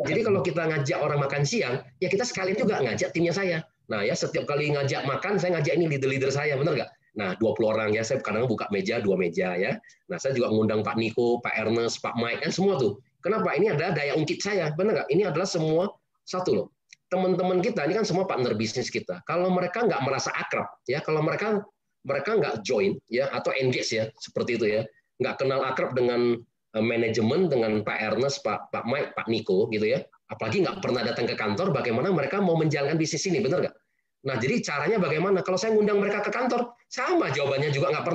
B: jadi kalau kita ngajak orang makan siang, ya kita sekalian juga ngajak timnya saya. Nah ya setiap kali ngajak makan, saya ngajak ini leader-leader saya, benar nggak? Nah 20 orang ya, saya kadang buka meja, 2 meja ya. Nah saya juga ngundang Pak Niko, Pak Ernest, Pak Mike, kan semua tuh. Kenapa? Ini adalah daya ungkit saya, benar nggak? Ini adalah semua satu loh. Teman-teman kita ini kan semua partner bisnis kita. Kalau mereka nggak merasa akrab, ya kalau mereka nggak join ya atau engage ya seperti itu ya, nggak kenal akrab dengan manajemen, dengan Pak Ernest, Pak Mike, Pak Niko gitu ya. Apalagi nggak pernah datang ke kantor, bagaimana mereka mau menjalankan bisnis ini, benar nggak? Nah, jadi caranya bagaimana? Kalau saya ngundang mereka ke kantor, sama jawabannya juga nggak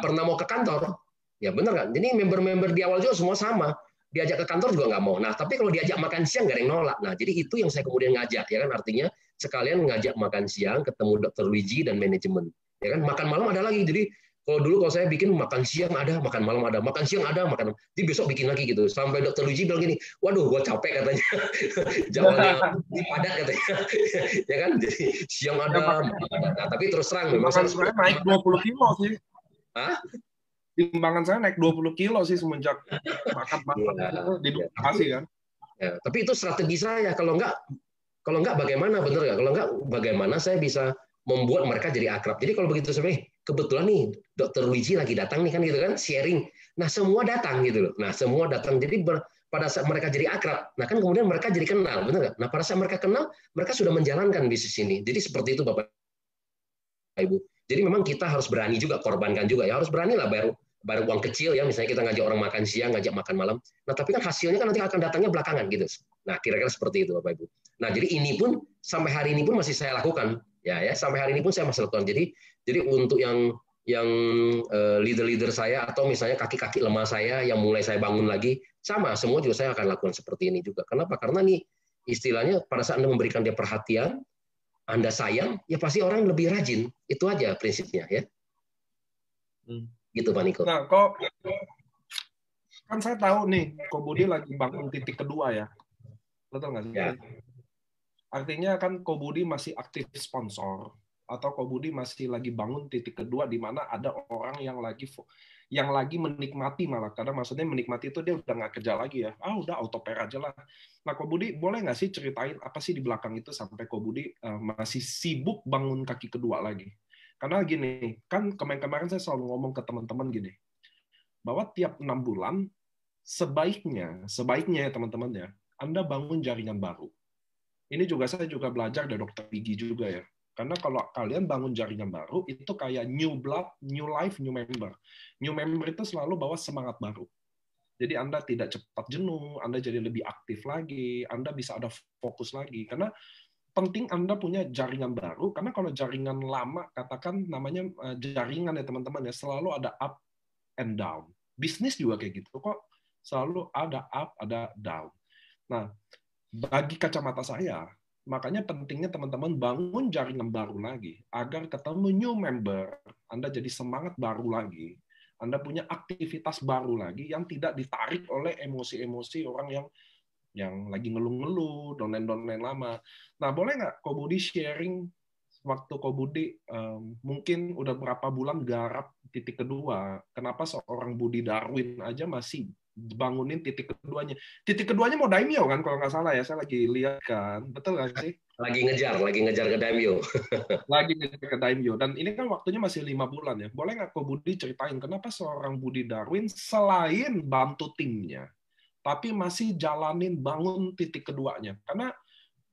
B: pernah mau ke kantor. Ya benar kan? Jadi member-member di awal juga semua sama. Diajak ke kantor juga nggak mau. Nah, tapi kalau diajak makan siang nggak ada yang nolak. Nah, jadi itu yang saya kemudian ngajak, ya kan? Artinya sekalian ngajak makan siang, ketemu Dr. Luigi dan manajemen. Ya kan? Makan malam ada lagi. Jadi kalau saya bikin makan siang ada, makan malam ada, makan siang ada, makan. Jadi besok bikin lagi gitu. Sampai Dr. Luigi bilang gini, waduh, gue capek katanya. Jawabnya padat katanya. Ya kan? Jadi siang ada, malam ada. Nah, tapi terus terang memang
A: saya naik 20 kilo sih.
B: Hah?
A: Timbangan saya naik 20 kilo sih semenjak makan di Bekasi kan.
B: Ya, tapi itu strategi saya. Kalau enggak bagaimana, bener nggak? Kalau enggak bagaimana saya bisa membuat mereka jadi akrab. Jadi kalau begitu sampai kebetulan nih Dr. Luigi lagi datang nih kan gitu kan, sharing. Nah semua datang gitu loh. Nah semua datang. Jadi pada saat mereka jadi akrab, nah kan kemudian mereka jadi kenal, bener nggak? Nah pada saat mereka kenal, mereka sudah menjalankan bisnis ini. Jadi seperti itu Bapak Ibu. Jadi memang kita harus berani juga, korbankan juga ya, harus berani lah baru uang kecil ya, misalnya kita ngajak orang makan siang, ngajak makan malam. Nah, tapi kan hasilnya kan nanti akan datangnya belakangan gitu. Nah, kira-kira seperti itu Bapak Ibu. Nah, jadi ini pun sampai hari ini pun masih saya lakukan. Ya, sampai hari ini pun saya masih lakukan. Jadi untuk yang leader-leader saya atau misalnya kaki-kaki lemah saya yang mulai saya bangun lagi, sama semua juga saya akan lakukan seperti ini juga. Kenapa? Karena nih istilahnya pada saat Anda memberikan dia perhatian, Anda sayang, ya pasti orang lebih rajin. Itu aja prinsipnya ya. Gitu Pak Niko.
A: Nah, kok kan saya tahu nih, Ko Budi lagi bangun titik kedua ya. Betul nggak sih?
B: Ya.
A: Artinya kan Ko Budi masih aktif sponsor atau Ko Budi masih lagi bangun titik kedua di mana ada orang yang lagi menikmati malah, karena maksudnya menikmati itu dia udah nggak kerja lagi ya, udah autopilot aja lah. Nah Ko Budi boleh nggak sih ceritain apa sih di belakang itu sampai Ko Budi masih sibuk bangun kaki kedua lagi? Karena gini, kan kemarin saya selalu ngomong ke teman-teman gini, bahwa tiap 6 bulan sebaiknya ya teman-teman ya, Anda bangun jaringan baru. Ini juga saya juga belajar dari Dr. Pigi juga ya. Karena kalau kalian bangun jaringan baru, itu kayak new blood, new life, new member. New member itu selalu bawa semangat baru. Jadi Anda tidak cepat jenuh, Anda jadi lebih aktif lagi, Anda bisa ada fokus lagi. Karena penting Anda punya jaringan baru, karena kalau jaringan lama, katakan namanya jaringan ya teman-teman ya, selalu ada up and down. Bisnis juga kayak gitu kok, selalu ada up, ada down. Nah, bagi kacamata saya, makanya pentingnya teman-teman bangun jaringan baru lagi, agar ketemu new member, Anda jadi semangat baru lagi, Anda punya aktivitas baru lagi yang tidak ditarik oleh emosi-emosi orang yang lagi ngeluh-ngeluh, downline lama. Nah, boleh nggak Ko Budi sharing waktu Ko Budi mungkin udah berapa bulan garap titik kedua, kenapa seorang Budi Darwin aja masih bangunin titik keduanya. Titik keduanya mau daimyo kan kalau nggak salah ya, saya lagi lihat kan. Betul nggak sih?
B: Lagi ngejar ke daimyo.
A: Lagi ngejar ke daimyo. Dan ini kan waktunya masih 5 bulan ya. Boleh nggak Ko Budi ceritain kenapa seorang Budi Darwin selain bantu timnya, tapi masih jalanin bangun titik keduanya? Karena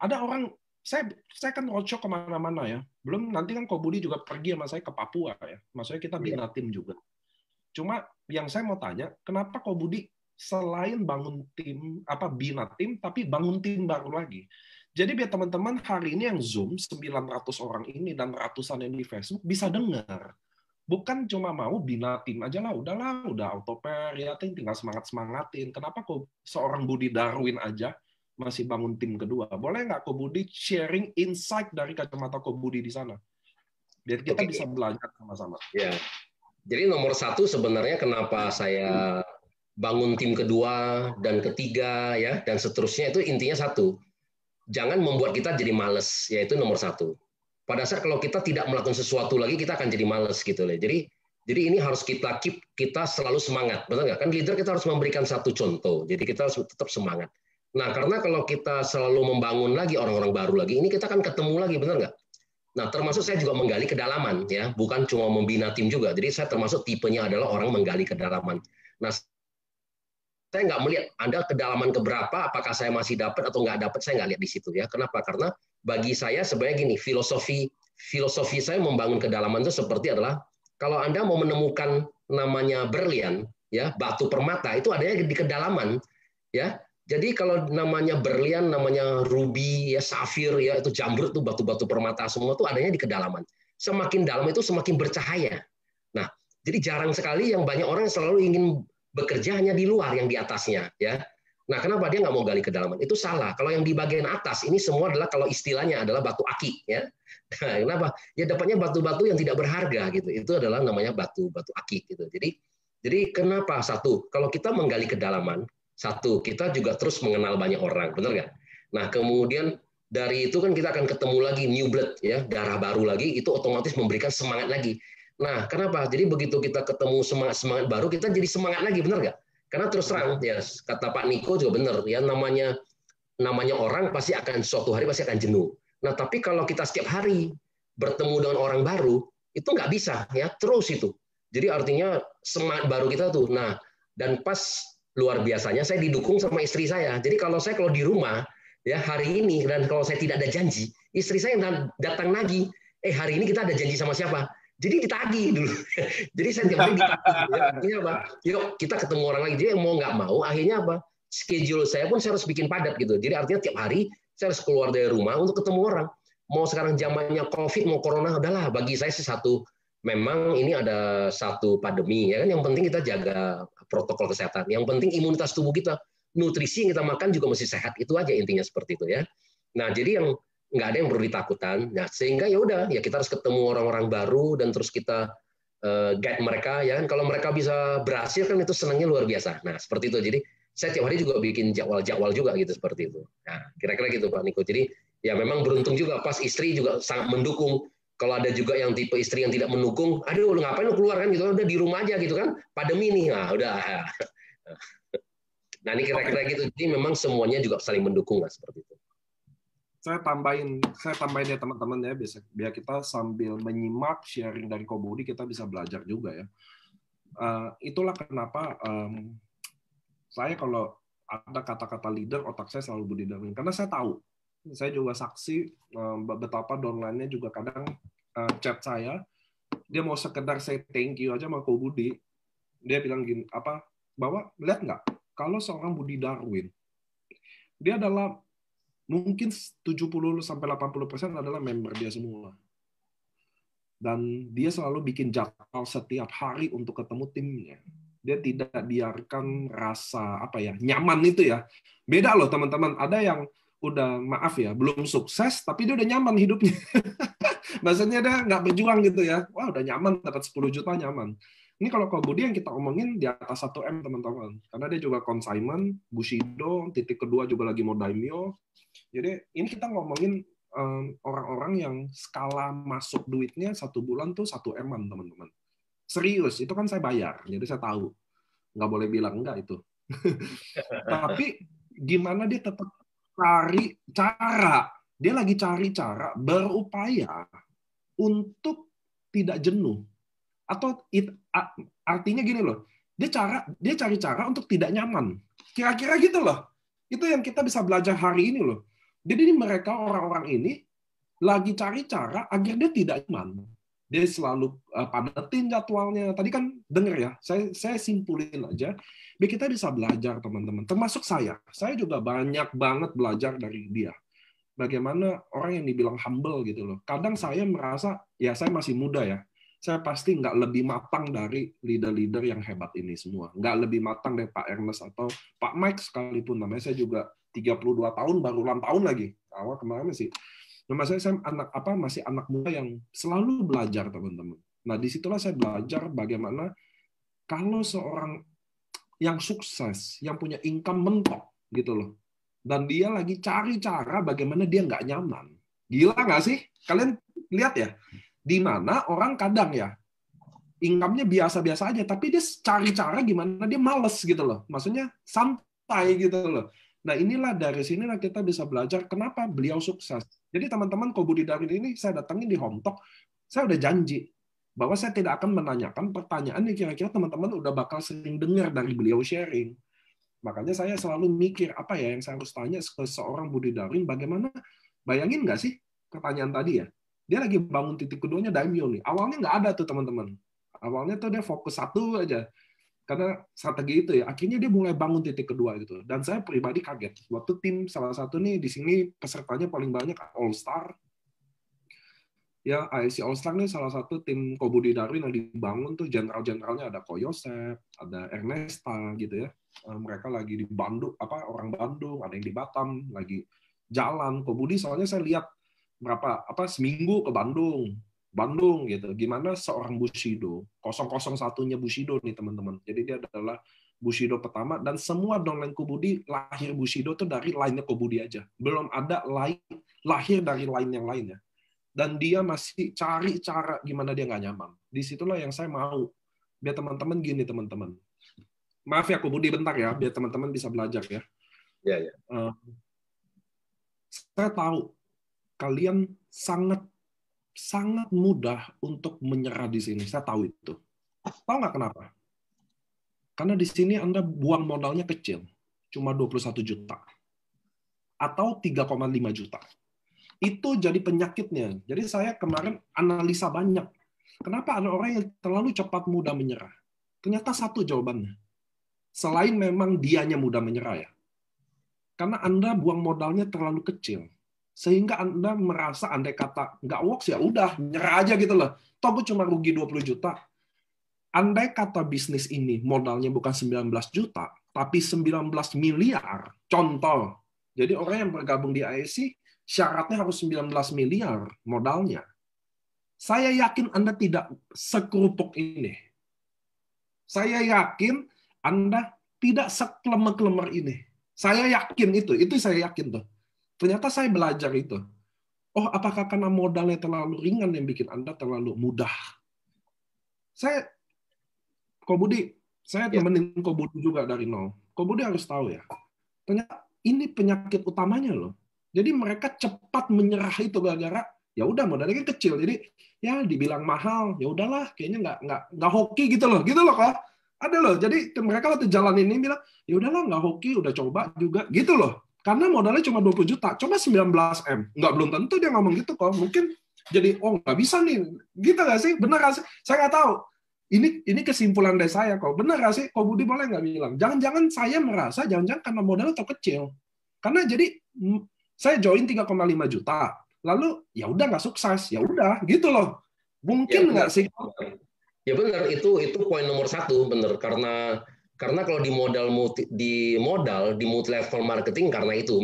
A: ada orang, saya kan roadshow kemana-mana ya. Belum nanti kan Ko Budi juga pergi sama saya ke Papua ya. Maksudnya kita bina tim juga. Cuma yang saya mau tanya, kenapa Ko Budi selain bangun tim, bina tim, tapi bangun tim baru lagi? Jadi biar teman-teman hari ini yang Zoom 900 orang ini dan ratusan yang di Facebook bisa dengar. Bukan cuma mau bina tim aja lah, udah autopilot, tinggal semangat-semangatin. Kenapa kok seorang Budi Darwin aja masih bangun tim kedua? Boleh nggak Ko Budi sharing insight dari kacamata Ko Budi di sana? Biar kita bisa belajar sama-sama.
B: Ya. Jadi nomor satu sebenarnya kenapa saya bangun tim kedua dan ketiga ya dan seterusnya itu intinya satu, jangan membuat kita jadi males, yaitu nomor satu. Pada saat kalau kita tidak melakukan sesuatu lagi kita akan jadi males gitu loh. Jadi Jadi ini harus kita selalu semangat, benar nggak? Kan leader kita harus memberikan satu contoh. Jadi kita harus tetap semangat. Nah, karena kalau kita selalu membangun lagi orang-orang baru lagi, ini kita kan ketemu lagi, benar nggak? Nah, termasuk saya juga menggali kedalaman, ya, bukan cuma membina tim juga. Jadi saya termasuk tipenya adalah orang menggali kedalaman. Nah, saya nggak melihat Anda kedalaman keberapa, apakah saya masih dapat atau nggak dapat, saya nggak lihat di situ, ya. Kenapa? Karena bagi saya sebenarnya gini, filosofi saya membangun kedalaman itu seperti adalah kalau Anda mau menemukan namanya berlian, ya, batu permata itu adanya di kedalaman, ya. Jadi kalau namanya berlian, namanya ruby, ya, safir, ya, itu jamrut tuh batu-batu permata semua tuh adanya di kedalaman. Semakin dalam itu semakin bercahaya. Nah, jadi jarang sekali yang banyak orang yang selalu ingin bekerja hanya di luar yang di atasnya, ya. Nah, kenapa dia nggak mau gali kedalaman? Itu salah. Kalau yang di bagian atas ini semua adalah kalau istilahnya adalah batu aki, ya. Nah, kenapa? Ya dapatnya batu-batu yang tidak berharga gitu. Itu adalah namanya batu-batu akik gitu. Jadi kenapa? Satu, kalau kita menggali kedalaman, satu, kita juga terus mengenal banyak orang, benar nggak? Nah, kemudian dari itu kan kita akan ketemu lagi new blood, ya, darah baru lagi, itu otomatis memberikan semangat lagi. Nah, kenapa? Jadi begitu kita ketemu semangat baru, kita jadi semangat lagi, benar nggak? Karena terus terang, ya, kata Pak Niko juga benar, ya, namanya orang pasti akan suatu hari pasti akan jenuh. Nah, tapi kalau kita setiap hari bertemu dengan orang baru, itu nggak bisa, ya, terus itu. Jadi artinya semangat baru kita tuh. Nah, dan pas luar biasanya saya didukung sama istri saya. Jadi kalau di rumah, ya, hari ini, dan kalau saya tidak ada janji, istri saya yang datang lagi, hari ini kita ada janji sama siapa? Jadi ditagih dulu. Jadi saya tiap hari ditagih. Ya, artinya apa? Yuk kita ketemu orang lagi. Jadi mau nggak mau, akhirnya apa? Schedule saya pun saya harus bikin padat gitu. Jadi artinya tiap hari saya harus keluar dari rumah untuk ketemu orang. Mau sekarang zamannya COVID, mau corona, udahlah. Bagi saya satu, memang ini ada satu pandemi, ya kan. Yang penting kita jaga protokol kesehatan. Yang penting imunitas tubuh kita, nutrisi yang kita makan juga mesti sehat. Itu aja intinya seperti itu, ya. Nah, jadi yang nggak ada yang perlu ditakutkan. Nah, sehingga ya udah, ya kita harus ketemu orang-orang baru dan terus kita guide mereka, ya kan. Kalau mereka bisa berhasil kan itu senangnya luar biasa. Nah, seperti itu. Jadi saya tiap hari juga bikin jadwal juga gitu seperti itu. Nah, kira-kira gitu Pak Niko. Jadi ya memang beruntung juga pas istri juga sangat mendukung. Kalau ada juga yang tipe istri yang tidak mendukung, aduh lu ngapain lu keluar kan gitu, udah di rumah aja gitu kan, pandemi nih, nah udah. Nah ini kira-kira gitu. Jadi memang semuanya juga saling mendukung lah seperti itu.
A: Saya tambahin ya teman-teman ya, biar kita sambil menyimak sharing dari Ko Budi kita bisa belajar juga ya. Itulah kenapa saya kalau ada kata-kata leader, otak saya selalu Budi Darwin. Karena saya tahu, saya juga saksi betapa downline-nya juga kadang chat saya, dia mau sekedar say thank you aja sama Ko Budi. Dia bilang gini, bahwa lihat nggak, kalau seorang Budi Darwin, dia adalah mungkin 70-80% adalah member dia semua. Dan dia selalu bikin jadwal setiap hari untuk ketemu timnya. Dia tidak biarkan rasa nyaman itu ya. Beda loh teman-teman. Ada yang udah maaf ya belum sukses tapi dia udah nyaman hidupnya. Maksudnya dia nggak berjuang gitu ya. Wah udah nyaman dapat 10 juta nyaman. Ini kalau Ko Budi yang kita omongin di atas 1M teman-teman. Karena dia juga consignment, Bushido, titik kedua juga lagi mau daimyo. Jadi ini kita ngomongin orang-orang yang skala masuk duitnya 1 bulan tuh 1M-an teman-teman. Serius, itu kan saya bayar, jadi saya tahu. Nggak boleh bilang enggak itu. Tapi gimana dia tetap cari cara, dia lagi cari cara, berupaya untuk tidak jenuh. Atau artinya gini loh, dia cari cara untuk tidak nyaman. Kira-kira gitu loh. Itu yang kita bisa belajar hari ini loh. Jadi mereka orang-orang ini lagi cari cara agar dia tidak nyaman. Dia selalu padatin jadwalnya. Tadi kan dengar ya, saya simpulin aja, biar kita bisa belajar teman-teman. Termasuk saya juga banyak banget belajar dari dia. Bagaimana orang yang dibilang humble gitu loh. Kadang saya merasa, ya saya masih muda ya, saya pasti nggak lebih matang dari leader-leader yang hebat ini semua. Nggak lebih matang dari Pak Ernest atau Pak Mike sekalipun. Namanya saya juga 32 tahun, baru ulang tahun lagi. Awal kemarin sih. Nah, saya masih anak muda yang selalu belajar, teman-teman. Nah, disitulah saya belajar bagaimana kalau seorang yang sukses, yang punya income mentok, gitu loh, dan dia lagi cari cara bagaimana dia nggak nyaman. Gila nggak sih? Kalian lihat ya, di mana orang kadang ya, income-nya biasa-biasa aja, tapi dia cari cara gimana dia males gitu loh. Maksudnya santai gitu loh. Nah, inilah dari sinilah kita bisa belajar kenapa beliau sukses. Jadi teman-teman Kobudi Darwin ini saya datangin di Home Talk, saya udah janji bahwa saya tidak akan menanyakan pertanyaan yang kira-kira teman-teman udah bakal sering dengar dari beliau sharing. Makanya saya selalu mikir apa ya yang saya harus tanya ke seorang Budi Darwin, bagaimana, bayangin nggak sih pertanyaan tadi ya? Dia lagi bangun titik keduanya Daimyo nih. Awalnya nggak ada tuh teman-teman. Awalnya tuh dia fokus satu aja. Karena strategi itu ya, akhirnya dia mulai bangun titik kedua gitu. Dan saya pribadi kaget. Waktu tim salah satu nih di sini pesertanya paling banyak All Star. Ya, IC All Star nih salah satu tim Kobudi Darwin yang dibangun tuh jenderal-jenderalnya ada Ko Yosef, ada Ernesta gitu ya. Mereka lagi di Bandung, orang Bandung, ada yang di Batam, lagi jalan. Kobudi soalnya saya lihat seminggu ke Bandung gitu. Gimana seorang Bushido, 001-nya Bushido nih teman-teman. Jadi dia adalah Bushido pertama dan semua downline Kobudi lahir Bushido tuh dari line-nya Kobudi aja. Belum ada lahir dari line yang lainnya. Dan dia masih cari cara gimana dia nggak nyaman. Disitulah yang saya mau. Biar teman-teman gini teman-teman. Maaf ya Kobudi bentar ya, biar teman-teman bisa belajar ya.
B: Ya, ya.
A: Saya tahu kalian sangat mudah untuk menyerah di sini. Saya tahu itu. Tahu nggak kenapa? Karena di sini Anda buang modalnya kecil. Cuma 21 juta. Atau 3,5 juta. Itu jadi penyakitnya. Jadi saya kemarin analisa banyak. Kenapa ada orang yang terlalu cepat mudah menyerah? Ternyata satu jawabannya. Selain memang dianya mudah menyerah ya. Karena Anda buang modalnya terlalu kecil. Sehingga Anda merasa andai kata nggak works ya udah nyerah aja gitu loh. Toh gue cuma rugi 20 juta. Andai kata bisnis ini modalnya bukan 19 juta, tapi 19 miliar. Contoh. Jadi orang yang bergabung di ISC syaratnya harus 19 miliar modalnya. Saya yakin Anda tidak sekerupuk ini. Saya yakin Anda tidak seklemer-klemer ini. Saya yakin itu saya yakin tuh. Ternyata saya belajar itu. Oh, apakah karena modalnya terlalu ringan yang bikin Anda terlalu mudah? Saya temenin Kobudi juga dari nol. Kobudi harus tahu ya. Ternyata ini penyakit utamanya loh. Jadi mereka cepat menyerah itu gara-gara ya udah modalnya kan kecil. Jadi ya dibilang mahal, ya udahlah kayaknya nggak hoki gitu loh kok. Ada loh. Jadi mereka waktu jalan ini bilang, ya udahlah nggak hoki, udah coba juga gitu loh. Karena modalnya cuma 20 juta, coba 19 M. Nggak, belum tentu dia ngomong gitu kok. Mungkin jadi, oh nggak bisa nih. Gitu nggak sih? Bener nggak sih? Saya nggak tahu. Ini kesimpulan dari saya kok. Bener nggak sih? Kok Budi boleh nggak bilang? Jangan-jangan saya merasa, jangan-jangan karena modalnya terkecil. Karena jadi, saya join 3,5 juta. Lalu, ya udah nggak sukses. Ya udah, gitu loh. Mungkin nggak sih?
B: Ya benar, itu poin nomor satu, benar. Karena kalau di multi level marketing karena itu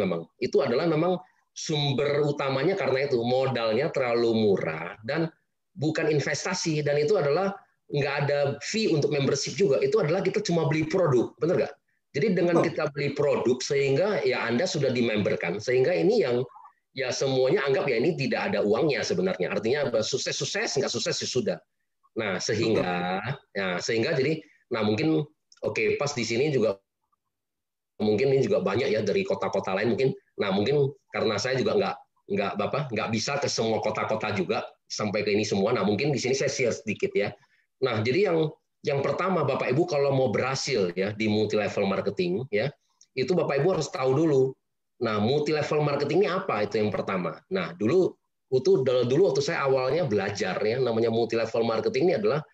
B: adalah memang sumber utamanya karena itu modalnya terlalu murah dan bukan investasi, dan itu adalah nggak ada fee untuk membership juga, itu adalah kita cuma beli produk, benar nggak? Jadi dengan kita beli produk sehingga ya Anda sudah dimemberkan, sehingga ini yang ya semuanya anggap ya ini tidak ada uangnya sebenarnya, artinya sukses nggak sukses ya sudah. Nah sehingga jadi mungkin oke, pas di sini juga mungkin ini juga banyak ya dari kota-kota lain mungkin. Nah mungkin karena saya juga nggak bisa ke semua kota-kota juga sampai ke ini semua. Nah mungkin di sini saya share sedikit ya. Nah jadi yang pertama Bapak Ibu kalau mau berhasil ya di multi level marketing ya, itu Bapak Ibu harus tahu dulu. Nah multi level marketing ini apa, itu yang pertama. Nah dulu waktu saya awalnya belajar ya, namanya multi level marketing ini adalah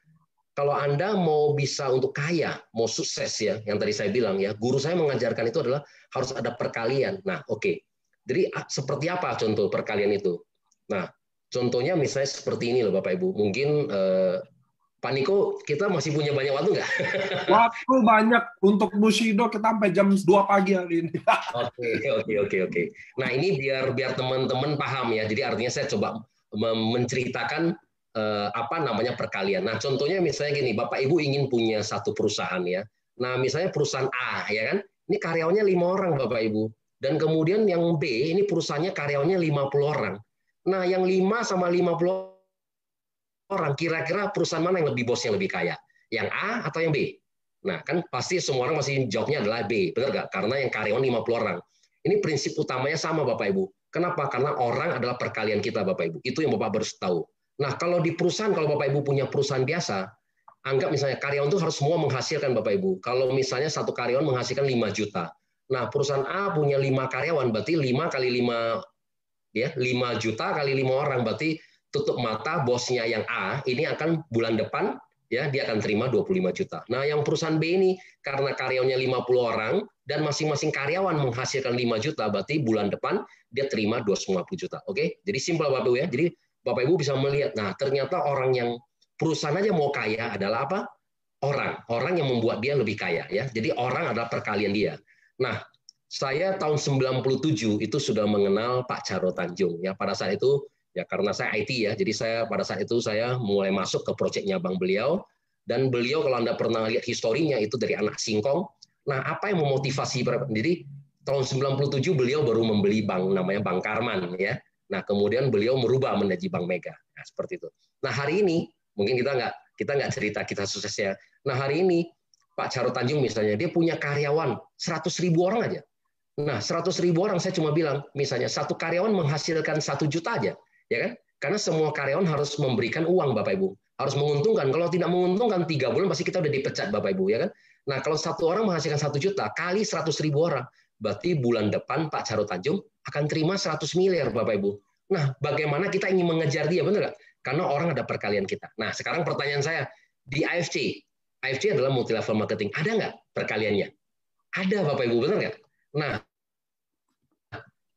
B: kalau Anda mau bisa untuk kaya, mau sukses ya, yang tadi saya bilang ya, guru saya mengajarkan itu adalah harus ada perkalian. Nah, oke. Jadi seperti apa contoh perkalian itu? Nah, contohnya misalnya seperti ini loh Bapak Ibu. Mungkin Pak Niko, kita masih punya banyak waktu nggak?
A: Waktu banyak untuk Bushido, kita sampai jam 2 pagi hari ini.
B: Oke. Nah, ini biar teman-teman paham ya. Jadi artinya saya coba menceritakan apa namanya perkalian. Nah, contohnya misalnya gini, Bapak Ibu ingin punya satu perusahaan ya. Nah, misalnya perusahaan A ya kan, ini karyawannya 5 orang Bapak Ibu. Dan kemudian yang B, ini perusahaannya karyawannya 50 orang. Nah, yang 5 sama 50 orang, kira-kira perusahaan mana yang lebih bosnya lebih kaya? Yang A atau yang B? Nah, kan pasti semua orang masih jawabnya adalah B, benar nggak? Karena yang karyawan 50 orang. Ini prinsip utamanya sama, Bapak Ibu. Kenapa? Karena orang adalah perkalian kita, Bapak Ibu. Itu yang Bapak harus tahu. Nah, kalau di perusahaan, kalau Bapak Ibu punya perusahaan biasa, anggap misalnya karyawan itu harus semua menghasilkan, Bapak Ibu. Kalau misalnya satu karyawan menghasilkan 5 juta. Nah, perusahaan A punya 5 karyawan, berarti 5 kali 5, ya, 5 juta kali 5 orang, berarti tutup mata bosnya yang A, ini akan bulan depan, ya, dia akan terima 25 juta. Nah, yang perusahaan B ini, karena karyawannya 50 orang, dan masing-masing karyawan menghasilkan 5 juta, berarti bulan depan dia terima 250 juta. Oke? Jadi simpel, Bapak Ibu, ya. Jadi Bapak Ibu bisa melihat, nah ternyata orang yang perusahaan aja mau kaya adalah apa? Orang yang membuat dia lebih kaya, ya. Jadi orang adalah perkalian dia. Nah, saya tahun 97 itu sudah mengenal Pak Charo Tanjung, ya. Pada saat itu, ya karena saya IT, ya, jadi saya pada saat itu saya mulai masuk ke proyeknya Bank beliau, dan beliau kalau Anda pernah lihat historinya itu dari anak singkong. Nah, apa yang memotivasi? Jadi tahun 97 beliau baru membeli bank namanya Bank Karman, ya. Nah, kemudian beliau merubah menjadi Bank Mega. Nah, seperti itu. Nah, hari ini mungkin kita nggak cerita kita suksesnya. Nah, hari ini Pak Charo Tanjung misalnya dia punya karyawan 100.000 orang aja. Nah, 100.000 orang saya cuma bilang, misalnya satu karyawan menghasilkan 1 juta aja, ya kan? Karena semua karyawan harus memberikan uang, Bapak Ibu, harus menguntungkan. Kalau tidak menguntungkan 3 bulan pasti kita udah dipecat, Bapak Ibu, ya kan? Nah, kalau satu orang menghasilkan 1 juta kali 100.000 orang, berarti bulan depan Pak Charo Tanjung akan terima 100 miliar, Bapak Ibu. Nah, bagaimana kita ingin mengejar dia, benar nggak? Karena orang ada perkalian kita. Nah, sekarang pertanyaan saya, di AFC adalah multi level marketing, ada nggak perkaliannya? Ada, Bapak Ibu, benar nggak? Nah,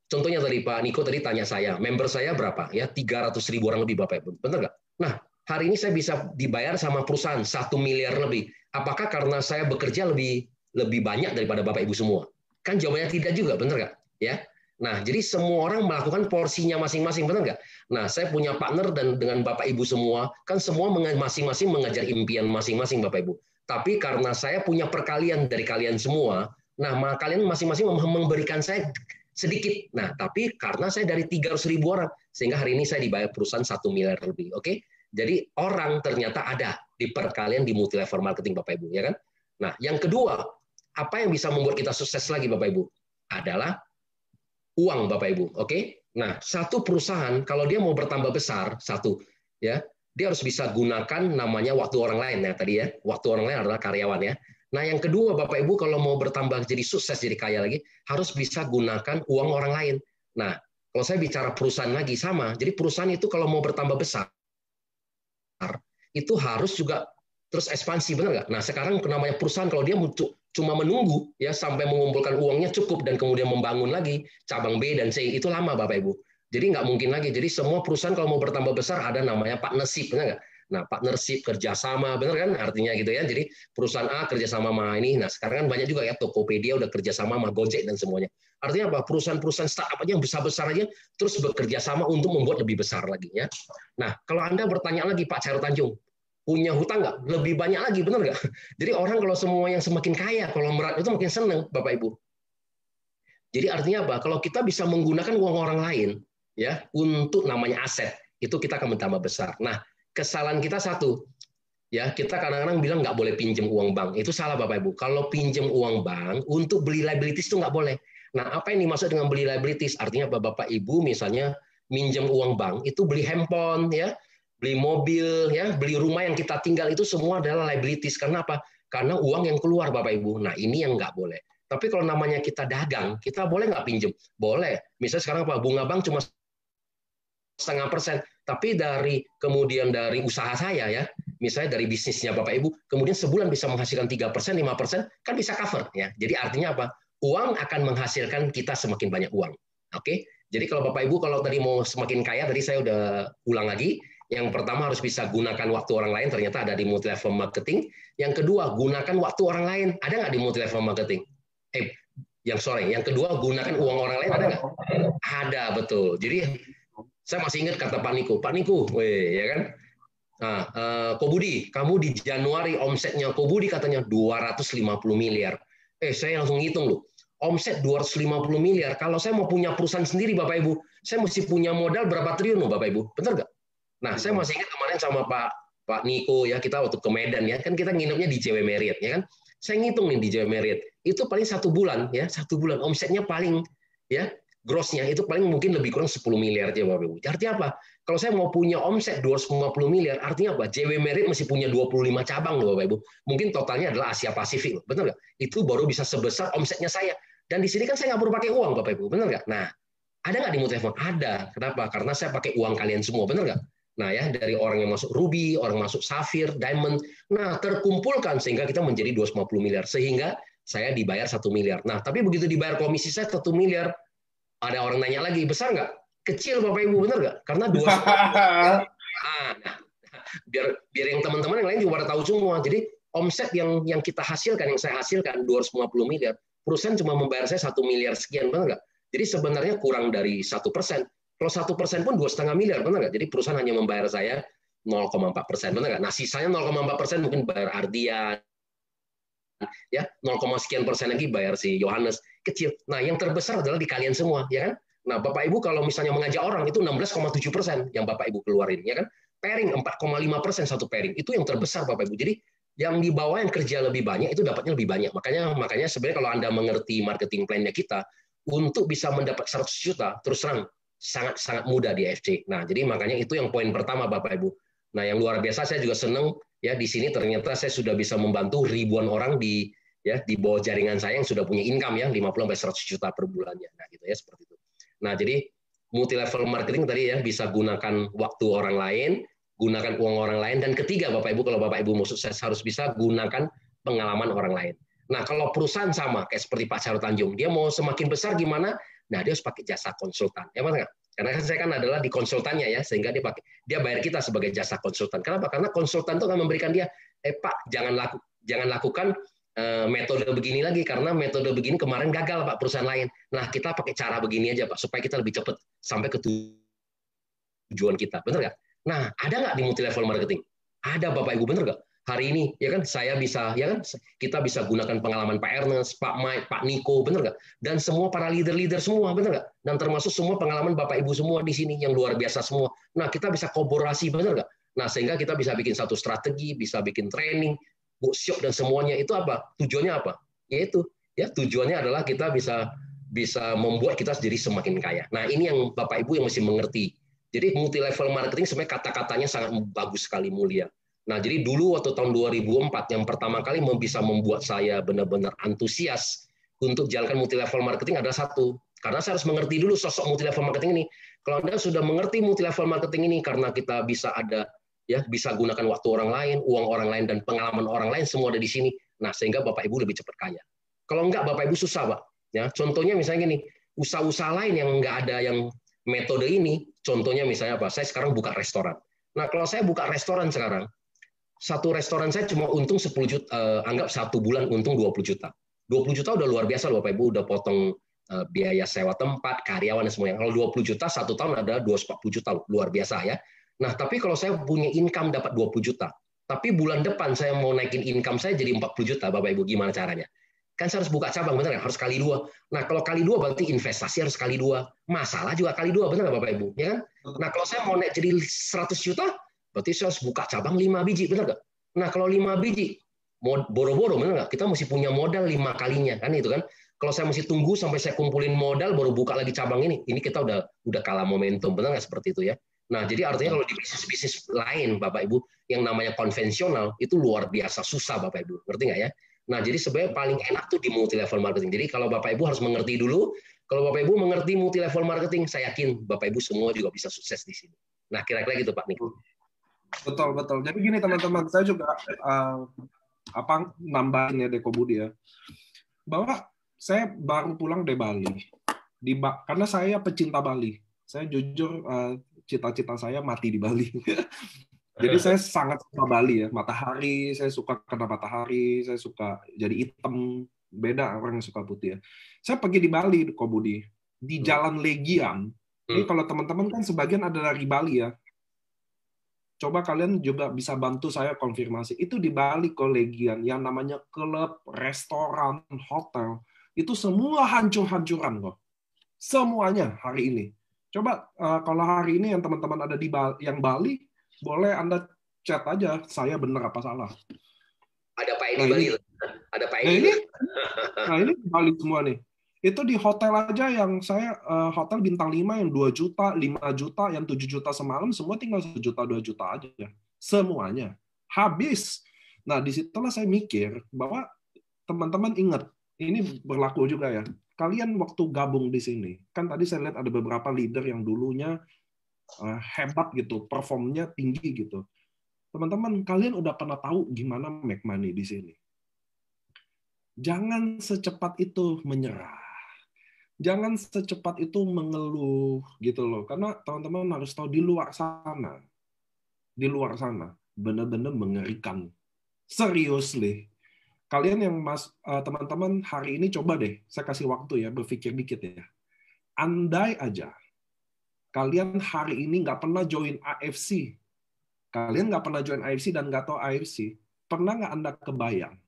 B: contohnya tadi Pak Niko tadi tanya saya, member saya berapa? Ya 300.000 orang lebih, Bapak Ibu. Benar nggak? Nah, hari ini saya bisa dibayar sama perusahaan 1 miliar lebih. Apakah karena saya bekerja lebih banyak daripada Bapak Ibu semua? Kan jawabannya tidak juga, benar nggak? Ya. Nah, jadi semua orang melakukan porsinya masing-masing, benar nggak? Nah, saya punya partner dan dengan Bapak Ibu semua, kan semua masing-masing mengejar impian masing-masing, Bapak Ibu. Tapi karena saya punya perkalian dari kalian semua, nah, maka kalian masing-masing memberikan saya sedikit. Nah, tapi karena saya dari 300.000 orang, sehingga hari ini saya dibayar perusahaan 1 miliar lebih. Oke? Jadi orang ternyata ada di perkalian di multi level marketing, Bapak Ibu, ya kan? Nah, yang kedua, apa yang bisa membuat kita sukses lagi, Bapak Ibu? Adalah uang, Bapak Ibu. Oke? Nah, satu perusahaan kalau dia mau bertambah besar, ya, dia harus bisa gunakan namanya waktu orang lain, ya tadi, ya. Waktu orang lain adalah karyawan, ya. Nah, yang kedua, Bapak Ibu, kalau mau bertambah jadi sukses, jadi kaya lagi, harus bisa gunakan uang orang lain. Nah, kalau saya bicara perusahaan lagi, sama. Jadi perusahaan itu kalau mau bertambah besar, itu harus juga terus ekspansi, benar nggak? Nah, sekarang namanya perusahaan, kalau dia cuma menunggu ya sampai mengumpulkan uangnya cukup dan kemudian membangun lagi cabang B dan C, itu lama, Bapak Ibu. Jadi nggak mungkin lagi. Jadi semua perusahaan kalau mau bertambah besar ada namanya partnership, benar nggak? Nah, partnership, kerjasama, benar kan artinya gitu ya. Jadi perusahaan A kerjasama sama ini. Nah, sekarang kan banyak juga ya Tokopedia udah kerjasama sama Gojek dan semuanya. Artinya apa? Perusahaan-perusahaan startup aja yang besar-besar aja terus bekerja sama untuk membuat lebih besar lagi, ya. Nah, kalau Anda bertanya lagi, Pak Charo Tanjung, punya hutang nggak? Lebih banyak lagi, benar nggak? Jadi orang kalau semua yang semakin kaya, kalau merat itu makin senang, Bapak Ibu. Jadi artinya apa? Kalau kita bisa menggunakan uang orang lain, ya, untuk namanya aset, itu kita akan bertambah besar. Nah, kesalahan kita satu, ya, kita kadang-kadang bilang nggak boleh pinjam uang bank. Itu salah, Bapak Ibu. Kalau pinjam uang bank untuk beli liabilities itu nggak boleh. Nah, apa yang dimaksud dengan beli liabilities? Artinya apa, Bapak Ibu misalnya minjam uang bank itu beli handphone, ya, beli mobil, ya, beli rumah yang kita tinggal, itu semua adalah liabilities. Karena apa? Karena uang yang keluar, Bapak Ibu. Nah, ini yang nggak boleh. Tapi kalau namanya kita dagang, kita boleh nggak pinjam? Boleh. Misalnya sekarang apa? Bunga bank cuma 0,5%, tapi kemudian dari usaha saya, ya, misalnya dari bisnisnya Bapak Ibu, kemudian sebulan bisa menghasilkan 3%, 5%, kan bisa cover, ya. Jadi artinya apa? Uang akan menghasilkan kita semakin banyak uang. Oke? Jadi kalau Bapak Ibu kalau tadi mau semakin kaya, tadi saya udah ulang lagi. Yang pertama harus bisa gunakan waktu orang lain, ternyata ada di multi level marketing. Yang kedua, gunakan waktu orang lain. Ada nggak di multi level marketing? Yang kedua, gunakan uang orang lain, ada nggak? Ada, betul. Jadi saya masih ingat kata Pak Niko, ya kan? Nah, Kobudi, kamu di Januari omsetnya Kobudi katanya 250 miliar. Saya langsung ngitung loh. Omset 250 miliar. Kalau saya mau punya perusahaan sendiri, Bapak Ibu, saya mesti punya modal berapa triliun loh, Bapak Ibu. Benar nggak? Nah, saya masih ingat kemarin sama Pak Niko ya, kita waktu ke Medan ya, kan kita nginepnya di JW Marriott ya kan. Saya ngitung nih di JW Marriott, itu paling 1 bulan ya, 1 bulan omsetnya paling ya, grossnya itu paling mungkin lebih kurang 10 miliar aja Bapak Ibu. Artinya apa? Kalau saya mau punya omset 250 miliar, artinya apa? JW Marriott masih punya 25 cabang loh Bapak Ibu. Mungkin totalnya adalah Asia Pasifik, benar nggak? Itu baru bisa sebesar omsetnya saya. Dan di sini kan saya nggak perlu pakai uang Bapak Ibu, benar nggak? Nah, ada nggak di Multilevel? Ada. Kenapa? Karena saya pakai uang kalian semua, benar nggak? Nah ya, dari orang yang masuk Ruby, orang masuk Sapphire, Diamond, nah terkumpulkan sehingga kita menjadi 250 miliar. Sehingga saya dibayar 1 miliar. Nah, tapi begitu dibayar komisi saya 1 miliar, ada orang nanya lagi, besar nggak? Kecil Bapak Ibu, benar nggak? Karena 2,5 nah, biar yang teman-teman yang lain juga pada tahu semua. Jadi omset yang kita hasilkan, yang saya hasilkan 250 miliar, perusahaan cuma membayar saya 1 miliar sekian, benar nggak? Jadi sebenarnya kurang dari 1%. Kalau 1% pun 2,5 miliar, benar nggak? Jadi perusahaan hanya membayar saya 0,4%, benar nggak? Nah sisanya 0,4% mungkin bayar Ardian, ya 0, sekian persen lagi bayar si Yohanes, kecil. Nah yang terbesar adalah di kalian semua, ya kan? Nah Bapak Ibu kalau misalnya mengajak orang itu 16,7% yang Bapak Ibu keluarin, ya kan? Pairing 4,5% satu pairing, itu yang terbesar Bapak Ibu. Jadi yang di bawah yang kerja lebih banyak itu dapatnya lebih banyak. Makanya sebenarnya kalau Anda mengerti marketing plan-nya kita, untuk bisa mendapat 100 juta, terus terang sangat mudah di FC. Nah, jadi makanya itu yang poin pertama Bapak Ibu. Nah, yang luar biasa saya juga senang ya di sini ternyata saya sudah bisa membantu ribuan orang di bawah jaringan saya yang sudah punya income ya 50 sampai 100 juta per bulannya. Nah, gitu ya seperti itu. Nah, jadi multi level marketing tadi ya bisa gunakan waktu orang lain, gunakan uang orang lain, dan ketiga Bapak Ibu kalau Bapak Ibu mau sukses harus bisa gunakan pengalaman orang lain. Nah, kalau perusahaan sama kayak seperti Pak Charles Tanjung, dia mau semakin besar gimana? Nah, dia harus pakai jasa konsultan. Ya, Mas? Karena kan saya kan adalah di konsultannya ya, sehingga dia bayar kita sebagai jasa konsultan. Kenapa? Karena konsultan itu akan memberikan dia, Pak, jangan lakukan metode begini lagi karena metode begini kemarin gagal Pak perusahaan lain. Nah, kita pakai cara begini aja Pak supaya kita lebih cepat sampai ke tujuan kita. Benar nggak? Nah, ada nggak di multi level marketing? Ada Bapak Ibu, benar nggak? Hari ini ya kan saya bisa ya kan kita bisa gunakan pengalaman Pak Ernest, Pak Mike, Pak Niko, benar nggak? Dan semua para leader semua, benar nggak? Dan termasuk semua pengalaman Bapak Ibu semua di sini yang luar biasa semua. Nah, kita bisa kolaborasi, benar nggak? Nah, sehingga kita bisa bikin satu strategi, bisa bikin training, workshop dan semuanya itu apa? Tujuannya apa? Yaitu ya tujuannya adalah kita bisa membuat kita jadi semakin kaya. Nah, ini yang Bapak Ibu yang mesti mengerti. Jadi multi level marketing sebenarnya kata-katanya sangat bagus sekali, mulia. Nah, jadi dulu waktu tahun 2004 yang pertama kali bisa membuat saya benar-benar antusias untuk jalankan multi level marketing adalah satu. Karena saya harus mengerti dulu sosok multi level marketing ini. Kalau Anda sudah mengerti multi level marketing ini karena kita bisa bisa gunakan waktu orang lain, uang orang lain dan pengalaman orang lain semua ada di sini. Nah, sehingga Bapak Ibu lebih cepat kaya. Kalau enggak Bapak Ibu susah, Pak. Ya, contohnya misalnya gini, usaha-usaha lain yang enggak ada yang metode ini, contohnya misalnya apa? Saya sekarang buka restoran. Nah, kalau saya buka restoran sekarang, satu restoran saya cuma untung 10 juta, anggap 1 bulan untung 20 juta. 20 juta udah luar biasa loh Bapak Ibu, udah potong biaya sewa tempat, karyawan dan semuanya. Kalau 20 juta, 1 tahun ada 240 juta, luar biasa ya. Nah, tapi kalau saya punya income dapat 20 juta, tapi bulan depan saya mau naikin income saya jadi 40 juta, Bapak Ibu, gimana caranya? Kan saya harus buka cabang, benar nggak? Harus kali 2. Nah, kalau kali 2 berarti investasi harus kali 2. Masalah juga kali 2, benar nggak Bapak Ibu? Ya kan? Nah, kalau saya mau naik jadi 100 juta, berarti saya harus buka cabang 5 biji, benar nggak? Nah, kalau 5 biji, boro-boro, benar nggak? Kita mesti punya modal 5 kalinya, kan itu kan? Kalau saya mesti tunggu sampai saya kumpulin modal, baru buka lagi cabang ini kita udah kalah momentum, benar nggak seperti itu ya? Nah, jadi artinya kalau di bisnis-bisnis lain, Bapak Ibu, yang namanya konvensional, itu luar biasa susah, Bapak Ibu. Ngerti nggak ya? Nah, jadi sebenarnya paling enak tuh di multi level marketing. Jadi kalau Bapak Ibu harus mengerti dulu, kalau Bapak Ibu mengerti multi level marketing, saya yakin Bapak Ibu semua juga bisa sukses di sini. Nah, kira-kira gitu Pak Niko.
A: Betul. Jadi gini teman-teman, saya juga nambahin ya Deko Budi ya, bahwa saya baru pulang dari Bali, karena saya pecinta Bali. Saya jujur cita-cita saya mati di Bali. Jadi saya sangat suka Bali ya, matahari, saya suka kena matahari, saya suka jadi hitam, beda orang yang suka putih ya. Saya pergi di Bali, Deko Budi, di Jalan Legian. Ini kalau teman-teman kan sebagian ada dari Bali ya. Coba kalian juga bisa bantu saya konfirmasi. Itu di Bali Legian yang namanya klub, restoran, hotel, itu semua hancur-hancuran kok. Semuanya hari ini. Coba kalau hari ini yang teman-teman ada di Bali, boleh Anda chat aja, saya benar apa salah.
B: Ada Pak Edi
A: Nah
B: Bali.
A: ini,
B: Ada Pak
A: nah
B: Edi.
A: ini, nah ini balik semua nih. Itu di hotel aja yang saya hotel bintang 5 yang 2 juta, 5 juta, yang 7 juta semalam, semua tinggal 1 juta, 2 juta aja. Semuanya. Habis. Nah, disitulah saya mikir bahwa teman-teman ingat, ini berlaku juga ya. Kalian waktu gabung di sini, kan tadi saya lihat ada beberapa leader yang dulunya hebat gitu, performnya tinggi gitu. Teman-teman, kalian udah pernah tahu gimana make money di sini. Jangan secepat itu menyerah. Jangan secepat itu mengeluh gitu loh. Karena teman-teman harus tahu di luar sana benar-benar mengerikan. Seriously. Kalian yang teman-teman hari ini coba deh, saya kasih waktu ya berpikir dikit ya. Andai aja kalian hari ini nggak pernah join AFC, kalian nggak pernah join AFC dan nggak tahu AFC, pernah nggak Anda kebayang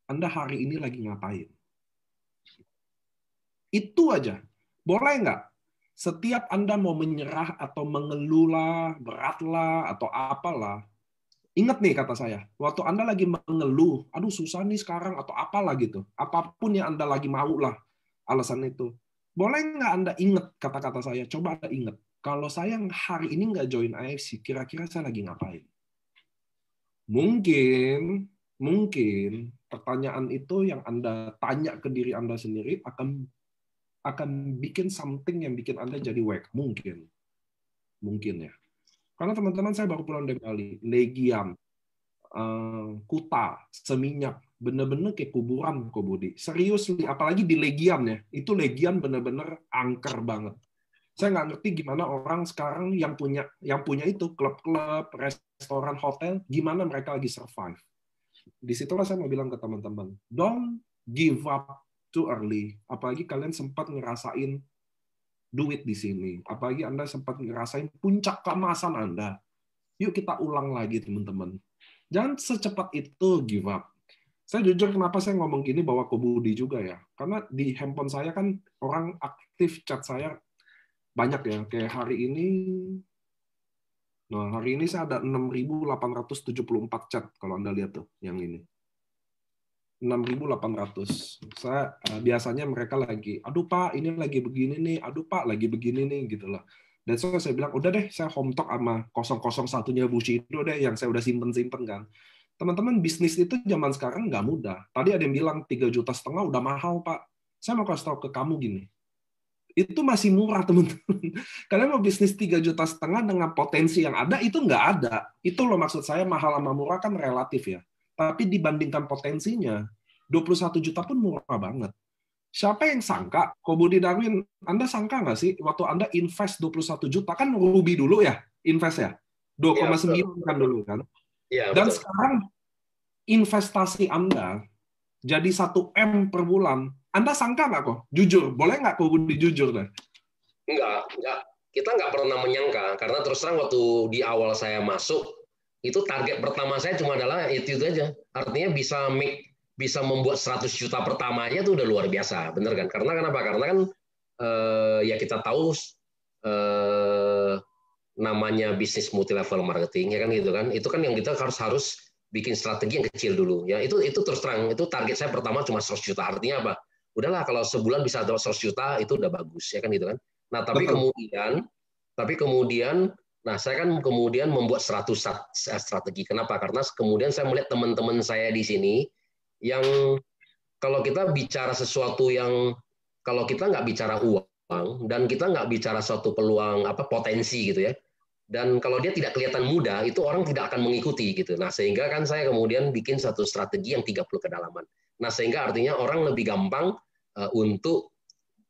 A: Anda hari ini lagi ngapain? Itu aja. Boleh nggak? Setiap Anda mau menyerah atau mengeluh lah, berat lah, atau apalah, ingat nih kata saya, waktu Anda lagi mengeluh, aduh susah nih sekarang, atau apalah gitu, apapun yang Anda lagi mau lah, alasan itu. Boleh nggak Anda ingat kata-kata saya? Coba Anda ingat. Kalau saya hari ini nggak join AFC, kira-kira saya lagi ngapain? Mungkin pertanyaan itu yang Anda tanya ke diri Anda sendiri akan bikin something yang bikin Anda jadi wake. Mungkin ya. Karena teman-teman saya baru pulang dari Bali, Legian, Kuta, Seminyak, bener-bener kayak kuburan kok Budi. Serius, apalagi di Legian ya. Itu Legian bener-bener angker banget. Saya nggak ngerti gimana orang sekarang yang punya itu klub-klub, restoran, hotel, gimana mereka lagi survive. Disitulah saya mau bilang ke teman-teman, don't give up too early. Apalagi kalian sempat ngerasain duit di sini. Apalagi Anda sempat ngerasain puncak keemasan Anda. Yuk kita ulang lagi teman-teman. Jangan secepat itu give up. Saya jujur kenapa saya ngomong gini bawa ke Budi juga ya. Karena di handphone saya kan orang aktif chat saya banyak ya. Kayak hari ini, nah hari ini saya ada 6.874 chat kalau Anda lihat tuh yang ini. 6.800. Saya biasanya mereka lagi, aduh Pak, ini lagi begini nih, aduh Pak, lagi begini nih gitu loh. Dan so, saya bilang, udah deh, saya home talk sama 001-nya Bushido deh, yang saya udah simpen-simpen kan. Teman-teman, bisnis itu zaman sekarang nggak mudah. Tadi ada yang bilang 3,5 juta udah mahal, Pak. Saya mau kasih tahu ke kamu gini, itu masih murah, teman-teman. Kalian mau bisnis 3,5 juta dengan potensi yang ada, itu nggak ada. Itu loh maksud saya, mahal sama murah kan relatif ya. Tapi dibandingkan potensinya, 21 juta pun murah banget. Siapa yang sangka, Ko Budi Darwin, Anda sangka nggak sih, waktu Anda invest 21 juta, kan rugi dulu ya, invest ya? 2,9 kan dulu kan?
B: Ya,
A: Dan
B: betul.
A: sekarang investasi Anda jadi 1 M per bulan, Anda sangka nggak kok? Jujur, boleh nggak Ko Budi jujur deh?
B: Enggak. Kita nggak pernah menyangka, karena terus terang waktu di awal saya masuk, itu target pertama saya cuma adalah itu aja. Artinya bisa membuat 100 juta pertamanya itu udah luar biasa, bener kan? Karena kenapa? Karena kan ya kita tahu namanya bisnis multi level marketing ya kan gitu kan. Itu kan yang kita harus bikin strategi yang kecil dulu ya. Itu terus terang itu target saya pertama cuma 100 juta. Artinya apa? Udahlah kalau sebulan bisa 100 juta itu udah bagus ya kan gitu kan. Nah, tapi kemudian nah saya kan kemudian membuat 100 strategi. Kenapa? Karena kemudian saya melihat teman-teman saya di sini yang kalau kita bicara sesuatu yang kalau kita nggak bicara uang dan kita nggak bicara suatu peluang potensi gitu ya. Dan kalau dia tidak kelihatan mudah, itu orang tidak akan mengikuti gitu. Nah, sehingga kan saya kemudian bikin satu strategi yang 30 kedalaman. Nah, sehingga artinya orang lebih gampang untuk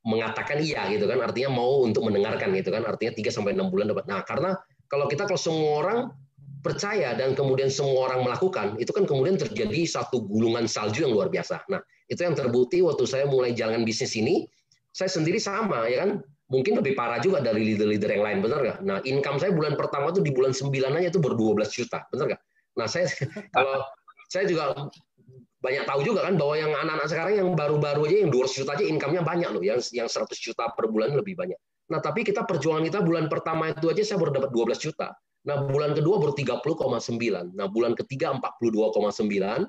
B: mengatakan iya gitu kan, artinya mau untuk mendengarkan gitu kan, artinya 3 sampai 6 bulan dapat. Nah, karena kalau semua orang percaya dan kemudian semua orang melakukan, itu kan kemudian terjadi satu gulungan salju yang luar biasa. Nah, itu yang terbukti waktu saya mulai jalankan bisnis ini, saya sendiri sama ya kan, mungkin lebih parah juga dari leader-leader yang lain, benar nggak? Nah, income saya bulan pertama tuh di bulan 9 aja itu baru 12 juta, benar nggak? Nah, saya juga banyak tahu juga kan bahwa yang anak-anak sekarang yang baru-baru aja yang 200 juta aja income-nya banyak loh, yang 100 juta per bulan lebih banyak. Nah, tapi perjuangan kita bulan pertama itu aja saya baru dapat 12 juta. Nah, bulan kedua baru 30,9. Nah, bulan ketiga 42,9,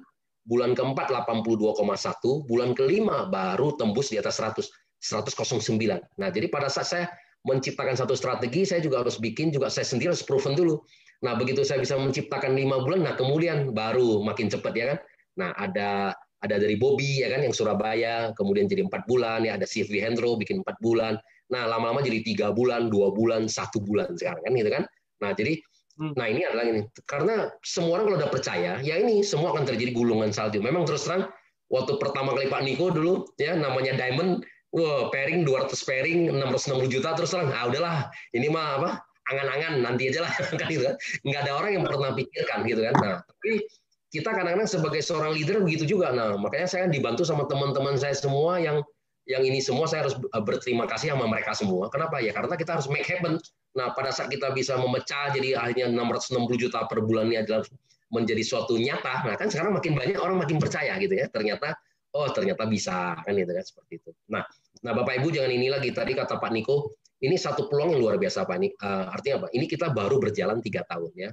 B: bulan keempat 82,1, bulan kelima baru tembus di atas 100, 100,9. Nah, jadi pada saat saya menciptakan satu strategi, saya juga harus bikin, juga saya sendiri harus proven dulu. Nah, begitu saya bisa menciptakan 5 bulan, nah kemudian baru makin cepat ya kan. Nah, ada dari Bobby ya kan yang Surabaya, kemudian jadi 4 bulan, ya ada CV Hendro bikin 4 bulan. Nah, lama-lama jadi 3 bulan, 2 bulan, 1 bulan sekarang kan gitu kan. Nah, jadi ini adalah ini. Karena semua orang kalau udah percaya, ya ini semua akan terjadi gulungan salju. Memang terus terang, waktu pertama kali Pak Niko dulu, ya namanya Diamond, wah pairing 200 pairing 660 juta terus terang, udahlah, ini mah apa? Angan-angan nanti aja lah kan gitu kan. Nggak ada orang yang pernah pikirkan gitu kan. Nah, tapi kita kadang-kadang sebagai seorang leader begitu juga. Nah, makanya saya dibantu sama teman-teman saya semua yang ini semua saya harus berterima kasih sama mereka semua. Kenapa ya? Karena kita harus make happen. Nah, pada saat kita bisa memecah jadi hanya 660 juta per bulan ini adalah menjadi suatu nyata. Nah, kan sekarang makin banyak orang makin percaya gitu ya. Ternyata ternyata bisa kan gitu kan seperti itu. Nah, Bapak Ibu jangan ini lagi tadi kata Pak Niko, ini satu peluang yang luar biasa Pak Niko. Artinya apa? Ini kita baru berjalan 3 tahun ya.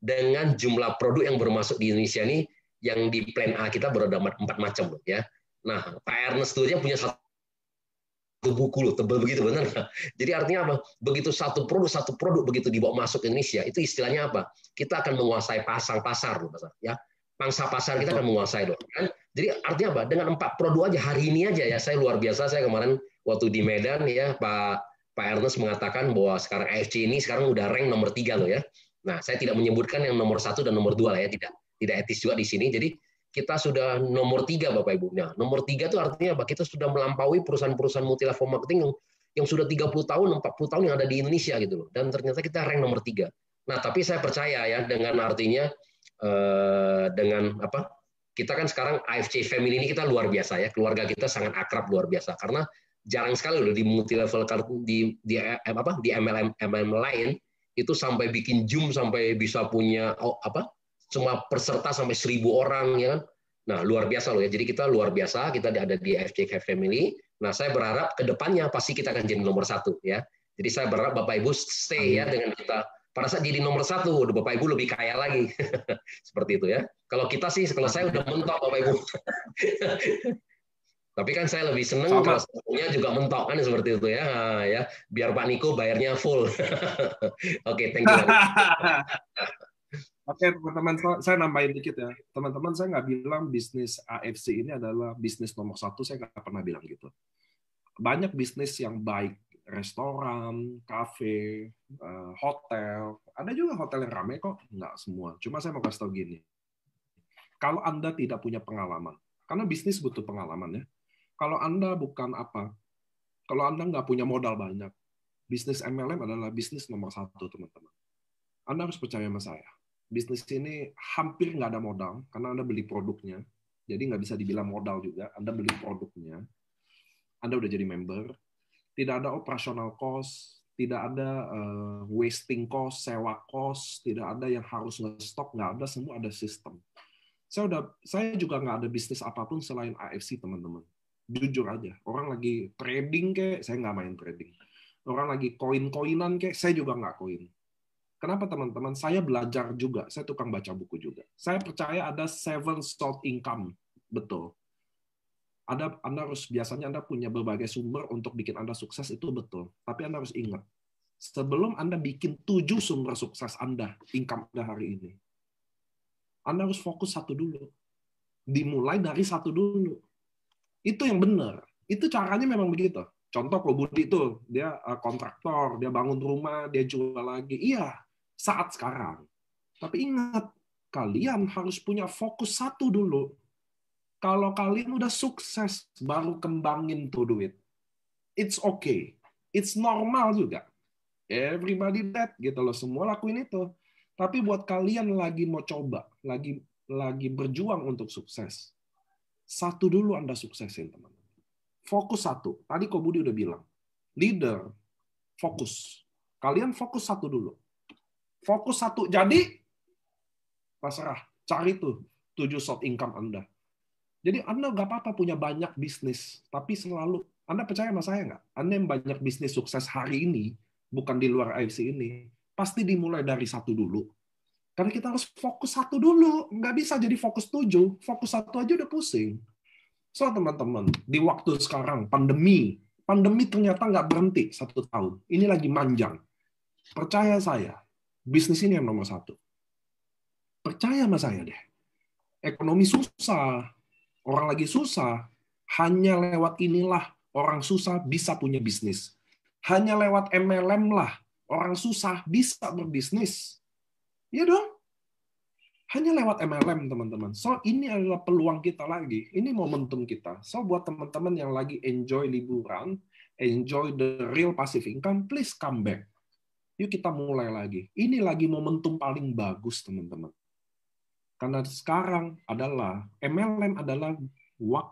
B: Dengan jumlah produk yang bermasuk di Indonesia ini yang di plan A kita baru ada 4 macam ya. Nah, Pak Ernest itu aja punya satu buku loh, tebal begitu benar nggak? Jadi artinya apa? Begitu satu produk begitu dibawa masuk ke Indonesia, itu istilahnya apa? Kita akan menguasai pasar loh, ya. Pangsa pasar kita akan menguasai loh. Kan? Jadi artinya apa? Dengan 4 produk aja hari ini aja ya, saya luar biasa. Saya kemarin waktu di Medan ya, Pak Ernest mengatakan bahwa sekarang AFC ini sekarang udah rank nomor 3 loh ya. Nah, saya tidak menyebutkan yang nomor 1 dan nomor 2 lah ya, tidak etis juga di sini. Jadi kita sudah nomor 3 Bapak Ibu. Nah, nomor 3 itu artinya apa? Kita sudah melampaui perusahaan-perusahaan multi-level marketing yang sudah 30 tahun, 40 tahun yang ada di Indonesia gitu loh. Dan ternyata kita rank nomor 3. Nah, tapi saya percaya ya dengan artinya dengan apa? Kita kan sekarang AFC Family ini kita luar biasa ya. Keluarga kita sangat akrab luar biasa karena jarang sekali loh di multi-level di MLM lain itu sampai bikin Zoom sampai bisa punya semua peserta sampai 1.000 orang ya kan. Nah, luar biasa loh ya. Jadi kita luar biasa, kita ada di FJK Family. Nah, saya berharap ke depannya pasti kita akan jadi nomor 1 ya. Jadi saya berharap Bapak Ibu stay ya dengan kita. Pada saat jadi nomor 1, udah Bapak Ibu lebih kaya lagi. Seperti itu ya. Kalau kita sih, kalau saya udah mentok Bapak Ibu. Tapi kan saya lebih seneng kalau semuanya juga mentok kan seperti itu ya. Ya, biar Pak Niko bayarnya full. Oke, thank you.
A: Oke, teman-teman, saya nambahin dikit ya. Teman-teman, saya nggak bilang bisnis AFC ini adalah bisnis nomor 1, saya nggak pernah bilang gitu. Banyak bisnis yang baik, restoran, kafe, hotel. Ada juga hotel yang ramai kok, nggak semua. Cuma saya mau kasih tahu gini. Kalau Anda tidak punya pengalaman, karena bisnis butuh pengalaman ya. Kalau Anda bukan apa, kalau Anda nggak punya modal banyak, bisnis MLM adalah bisnis nomor 1, teman-teman. Anda harus percaya sama saya. Bisnis ini hampir nggak ada modal, karena Anda beli produknya. Jadi nggak bisa dibilang modal juga, Anda beli produknya. Anda udah jadi member. Tidak ada operational cost, tidak ada wasting cost, sewa cost, tidak ada yang harus nge-stok, nggak ada, semua ada sistem. Saya juga nggak ada bisnis apapun selain AFC, teman-teman. Jujur aja, orang lagi trading kayak, saya nggak main trading. Orang lagi koin-koinan kayak, saya juga nggak koin. Kenapa teman-teman? Saya belajar juga, saya tukang baca buku juga. Saya percaya ada 7 source income, betul. Anda harus biasanya Anda punya berbagai sumber untuk bikin Anda sukses, itu betul. Tapi Anda harus ingat, sebelum Anda bikin 7 sumber sukses Anda, income Anda hari ini, Anda harus fokus 1 dulu. Dimulai dari 1 dulu. Itu yang benar. Itu caranya memang begitu. Contoh Ko Budi itu, dia kontraktor, dia bangun rumah, dia jual lagi. Iya, saat sekarang. Tapi ingat, kalian harus punya fokus 1 dulu. Kalau kalian udah sukses, baru kembangin tuh duit. It's okay. It's normal juga. Everybody that, gitu loh. Semua lakuin itu. Tapi buat kalian lagi mau coba, lagi berjuang untuk sukses, 1 dulu Anda suksesin, teman-teman. Fokus 1. Tadi Ko Budi udah bilang. Leader, fokus. Kalian fokus 1 dulu. Fokus 1. Jadi, terserah. Cari tuh 7 source income Anda. Jadi Anda nggak apa-apa punya banyak bisnis, tapi selalu, Anda percaya sama saya nggak? Anda yang banyak bisnis sukses hari ini, bukan di luar AFC ini, Pasti dimulai dari satu dulu. Karena kita harus fokus satu dulu. Nggak bisa jadi fokus 7. Fokus satu aja udah pusing. So, teman-teman, di waktu sekarang, pandemi ternyata nggak berhenti 1 tahun. Ini lagi manjang. Percaya saya, bisnis ini yang nomor 1. Percaya sama saya deh. Ekonomi susah, orang lagi susah. Hanya lewat inilah orang susah bisa punya bisnis. Hanya lewat MLM lah orang susah bisa berbisnis. Ya dong? Hanya lewat MLM, teman-teman. So, ini adalah peluang kita lagi. Ini momentum kita. So, buat teman-teman yang lagi enjoy liburan, enjoy the real passive income, please come back. Yuk kita mulai lagi. Ini lagi momentum paling bagus, teman-teman. Karena sekarang adalah, MLM adalah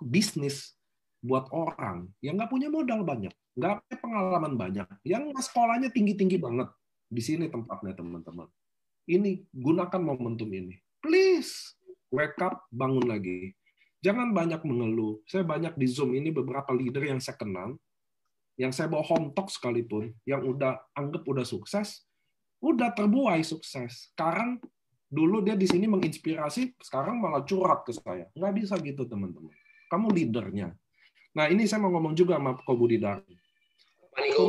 A: bisnis buat orang yang nggak punya modal banyak, nggak punya pengalaman banyak, yang sekolahnya tinggi-tinggi banget. Di sini tempatnya, teman-teman. Ini, gunakan momentum ini. Please, wake up, bangun lagi. Jangan banyak mengeluh. Saya banyak di Zoom ini beberapa leader yang saya kenal, yang saya bawa home talk sekalipun, yang anggap udah sukses, udah terbuai sukses. Sekarang, dulu dia di sini menginspirasi, sekarang malah curhat ke saya. Nggak bisa gitu, teman-teman. Kamu leadernya. Nah, ini saya mau ngomong juga sama Ko Budi Darwin.
B: Pak Niko,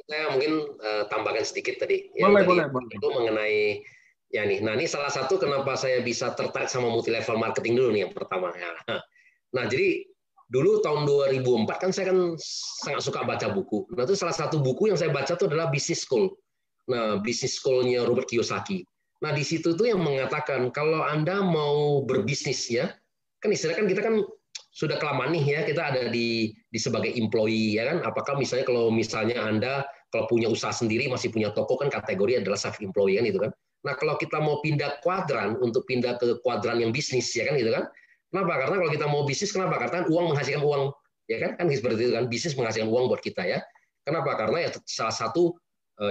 B: saya mungkin tambahkan sedikit tadi.
A: Boleh.
B: Itu mengenai ya nih. Nah, ini salah satu kenapa saya bisa tertarik sama multi level marketing dulu nih yang pertama. Nah, jadi dulu tahun 2004 kan saya kan sangat suka baca buku. Nah, itu salah satu buku yang saya baca itu adalah Business School. Nah, Business School-nya Robert Kiyosaki. Nah, di situ tuh yang mengatakan kalau Anda mau berbisnis ya, kan istilahnya kan kita kan sudah kelamaan nih ya kita ada di sebagai employee ya kan. Apakah misalnya kalau Anda kalau punya usaha sendiri masih punya toko kan kategori adalah self employee kan itu kan. Nah, kalau kita mau pindah kuadran untuk pindah ke kuadran yang bisnis ya kan gitu kan. Kenapa? Karena kalau kita mau bisnis kenapa? Karena uang menghasilkan uang ya kan seperti itu kan. Bisnis menghasilkan uang buat kita ya. Kenapa? Karena ya salah satu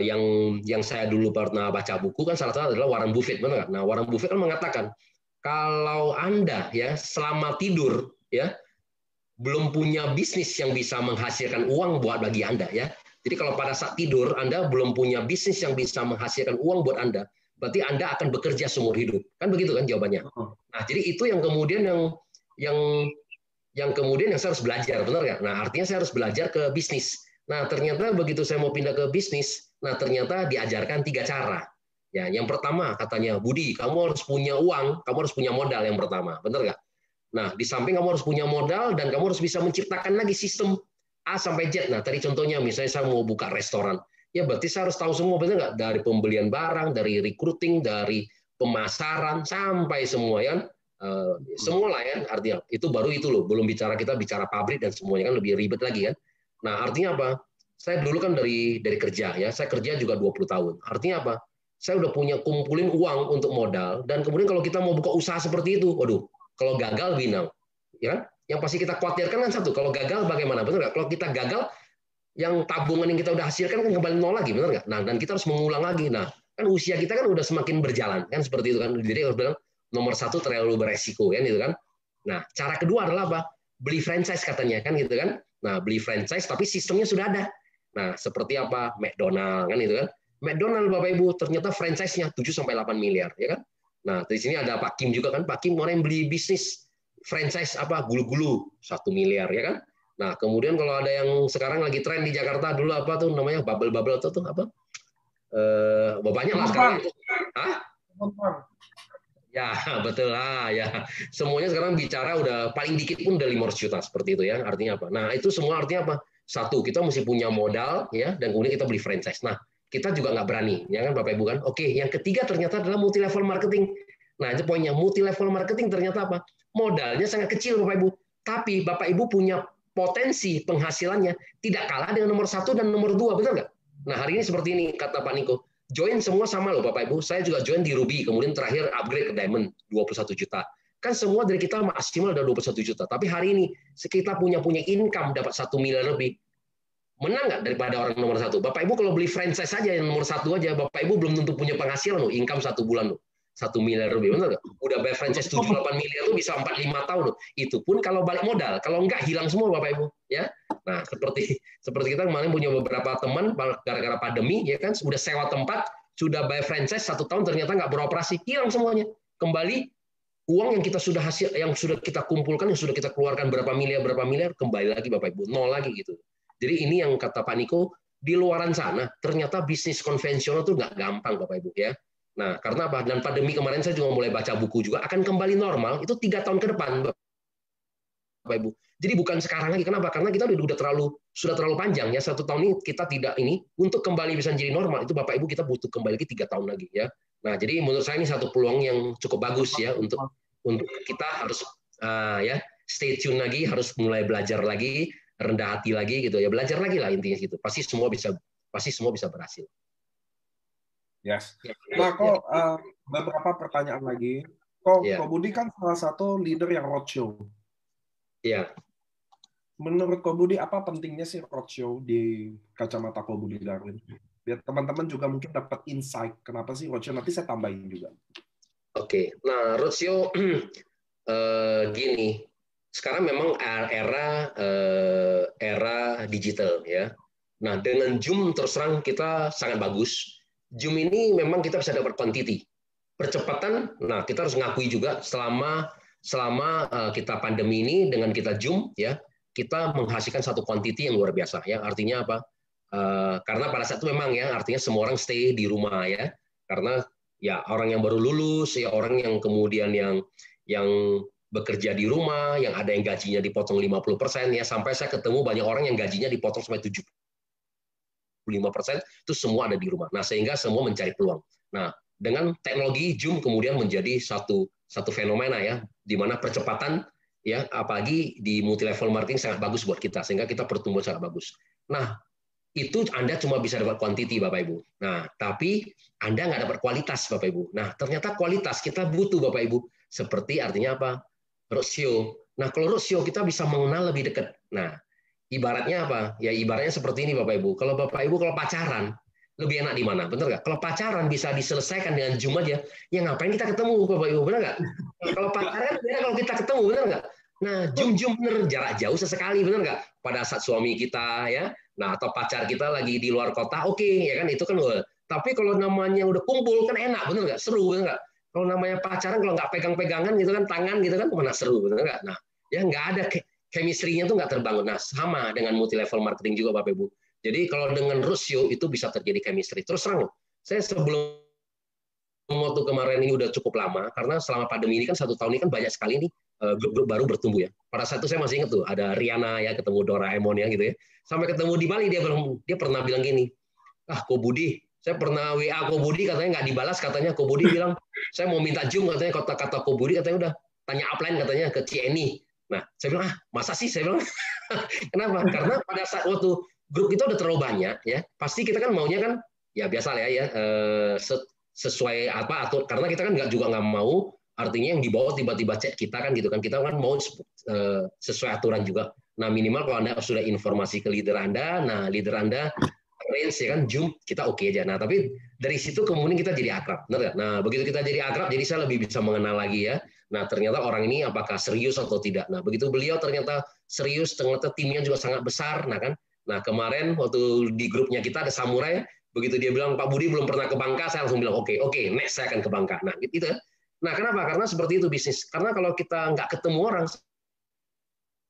B: yang saya dulu pernah baca buku kan salah satu adalah Warren Buffett, benar nggak? Nah, Warren Buffett kan mengatakan kalau Anda ya selama tidur ya belum punya bisnis yang bisa menghasilkan uang buat bagi Anda ya. Jadi kalau pada saat tidur Anda belum punya bisnis yang bisa menghasilkan uang buat Anda, berarti Anda akan bekerja seumur hidup. Kan begitu kan jawabannya. Nah, jadi itu yang kemudian yang kemudian yang saya harus belajar, benar nggak? Nah, artinya saya harus belajar ke bisnis. Nah, ternyata begitu saya mau pindah ke bisnis, nah ternyata diajarkan 3 cara. Ya, yang pertama katanya, Budi, kamu harus punya uang, kamu harus punya modal yang pertama, benar nggak? Nah, di samping kamu harus punya modal dan kamu harus bisa menciptakan lagi sistem A sampai Z. Nah, tadi contohnya misalnya saya mau buka restoran, ya berarti saya harus tahu semua, benar nggak? Dari pembelian barang, dari recruiting, dari pemasaran sampai semua ya. Semua lah ya, artinya itu baru itu loh, belum kita bicara pabrik dan semuanya kan lebih ribet lagi kan. Nah, artinya apa? Saya dulu kan dari kerja ya, saya kerja juga 20 tahun. Artinya apa? Saya udah punya kumpulin uang untuk modal dan kemudian kalau kita mau buka usaha seperti itu, waduh, kalau gagal binang, ya kan? Yang pasti kita khawatirkan kan satu, kalau gagal bagaimana? Benar nggak? Kalau kita gagal, yang tabungan yang kita udah hasilkan kan kembali nol lagi, benar nggak? Nah, dan kita harus mengulang lagi. Nah, kan usia kita kan udah semakin berjalan, kan seperti itu kan. Jadi harus bilang nomor 1 terlalu beresiko, kan gitu kan. Nah, cara kedua adalah apa? Beli franchise katanya, kan gitu kan. Nah, beli franchise tapi sistemnya sudah ada. Nah, seperti apa? McDonald kan itu kan. McDonald Bapak Ibu ternyata franchise-nya 7-8 miliar, ya kan? Nah, di sini ada Pak Kim juga kan. Pak Kim orang yang beli bisnis franchise apa? Gulu-gulu 1 miliar, ya kan? Nah, kemudian kalau ada yang sekarang lagi tren di Jakarta dulu apa tuh namanya bubble tuh apa? Banyak lah sekarang. Hah? Ya, betul lah ya. Semuanya sekarang bicara udah paling dikit pun udah 500 juta seperti itu ya. Artinya apa? Nah, itu semua artinya apa? Satu, kita mesti punya modal ya dan kemudian kita beli franchise. Nah, kita juga nggak berani, ya kan Bapak Ibu kan? Oke, yang ketiga ternyata adalah multi level marketing. Nah, itu poinnya, multi level marketing ternyata apa? Modalnya sangat kecil Bapak Ibu, tapi Bapak Ibu punya potensi penghasilannya tidak kalah dengan nomor 1 dan nomor 2, betul nggak? Nah, hari ini seperti ini kata Pak Niko. Join semua sama loh Bapak Ibu. Saya juga join di Ruby, kemudian terakhir upgrade ke Diamond 21 juta. Kan semua dari kita maksimal ada 21 juta. Tapi hari ini kita punya income dapat 1 miliar lebih. Menang nggak daripada orang nomor 1? Bapak Ibu kalau beli franchise saja yang nomor 1 aja, Bapak Ibu belum tentu punya penghasilan loh, income 1 bulan loh. 1 miliar lebih, benar nggak? Udah bayar franchise 7-8 miliar tuh bisa 4-5 tahun loh. Itu pun kalau balik modal, kalau enggak hilang semua Bapak Ibu, ya. Nah, seperti kita kemarin punya beberapa teman gara-gara pandemi ya kan sudah sewa tempat sudah bayar franchise 1 tahun ternyata nggak beroperasi, hilang semuanya. Kembali uang yang kita sudah yang sudah kita kumpulkan, yang sudah kita keluarkan berapa miliar, kembali lagi Bapak Ibu, nol lagi gitu. Jadi ini yang kata Pak Niko, di luaran sana ternyata bisnis konvensional tuh nggak gampang Bapak Ibu ya. Nah, karena apa? Dan pandemi kemarin saya juga mulai baca buku juga, akan kembali normal itu 3 tahun ke depan Bapak Ibu. Jadi bukan sekarang lagi. Kenapa? Karena kita sudah terlalu panjang ya. 1 tahun ini kita tidak ini untuk kembali bisa jadi normal itu Bapak Ibu kita butuh kembali lagi 3 tahun lagi ya. Nah, jadi menurut saya ini satu peluang yang cukup bagus ya untuk kita harus ya stay tune lagi, harus mulai belajar lagi, rendah hati lagi gitu ya. Belajar lagi lah intinya gitu. Pasti semua bisa berhasil.
A: Yes. Nah, kok beberapa pertanyaan lagi. Kok Budi kan salah satu leader yang roadshow.
B: Iya.
A: Menurut Ko Budi, apa pentingnya sih roadshow di kacamata Ko Budi Darwin? Biar teman-teman juga mungkin dapat insight kenapa sih roadshow. Nanti saya tambahin juga.
B: Oke. Nah, roadshow gini. Sekarang memang era digital ya. Nah, dengan Zoom terus terang kita sangat bagus. Zoom ini memang kita bisa dapat quantity. Percepatan, nah kita harus ngakui juga selama kita pandemi ini dengan kita Zoom ya, kita menghasilkan satu quantity yang luar biasa ya. Artinya apa? Karena pada saat itu memang ya, artinya semua orang stay di rumah ya. Karena ya orang yang baru lulus, ya orang yang kemudian yang bekerja di rumah, yang ada yang gajinya dipotong 50% ya, sampai saya ketemu banyak orang yang gajinya dipotong sampai 75%, itu semua ada di rumah. Nah, sehingga semua mencari peluang. Nah, dengan teknologi Zoom kemudian menjadi satu fenomena ya, di mana percepatan ya, apalagi di multi level marketing sangat bagus buat kita, sehingga kita pertumbuhan sangat bagus. Nah, itu Anda cuma bisa dapat quantity Bapak Ibu. Nah, tapi Anda nggak dapat kualitas Bapak Ibu. Nah, ternyata kualitas kita butuh Bapak Ibu. Seperti artinya apa? Roadshow. Nah, kalau roadshow kita bisa mengenal lebih dekat. Nah, ibaratnya apa? Ya ibaratnya seperti ini Bapak Ibu. Kalau Bapak Ibu kalau pacaran, lebih enak di mana? Benar nggak? Kalau pacaran bisa diselesaikan dengan Zoom aja, ya ngapain kita ketemu Bapak Ibu? Benar nggak? Kalau pacaran, ya kalau kita ketemu, benar nggak? Nah, Zoom bener jarak jauh sesekali, benar nggak? Pada saat suami kita ya, nah atau pacar kita lagi di luar kota, oke, ya kan itu kan. Tapi kalau namanya udah kumpul kan enak, benar nggak? Seru, benar nggak? Kalau namanya pacaran kalau nggak pegang-pegangan gitu kan, tangan gitu kan, mana seru, benar nggak? Nah, ya nggak ada chemistry-nya tuh nggak terbangun. Nah, sama dengan multi level marketing juga Bapak Ibu. Jadi kalau dengan roadshow itu bisa terjadi chemistry. Terus terang, saya sebelum waktu kemarin ini udah cukup lama, karena selama pandemi ini kan 1 tahun ini kan banyak sekali nih grup-grup baru bertumbuh ya. Pada saat itu saya masih ingat tuh, ada Riana ya, ketemu Doraemon ya gitu ya. Sampai ketemu di Bali, dia pernah bilang gini, Ko Budi, saya pernah WA Ko Budi, katanya nggak dibalas, katanya Ko Budi bilang, saya mau minta Zoom, katanya kata Ko Budi, katanya udah tanya upline katanya ke Cieni. Nah, saya bilang, masa sih? Saya bilang, kenapa? Karena pada saat waktu grup kita udah terlalu banyak, ya pasti kita kan maunya kan, ya biasa lah ya, sesuai apa atur, karena kita kan juga nggak mau, artinya yang di bawah tiba-tiba chat kita kan gitu kan, kita kan mau sesuai aturan juga. Nah minimal kalau Anda sudah informasi ke leader Anda, nah leader Anda arrange ya kan Zoom, kita oke aja. Nah tapi dari situ kemudian kita jadi akrab, benar nggak? Nah begitu kita jadi akrab, jadi saya lebih bisa mengenal lagi ya. Nah ternyata orang ini apakah serius atau tidak. Nah begitu beliau ternyata serius, ternyata timnya juga sangat besar, nah kan. Nah kemarin waktu di grupnya kita ada Samurai, begitu dia bilang Pak Budi belum pernah ke Bangka, saya langsung bilang oke, next saya akan ke Bangka. Nah gitu. Nah kenapa? Karena seperti itu bisnis. Karena kalau kita nggak ketemu orang,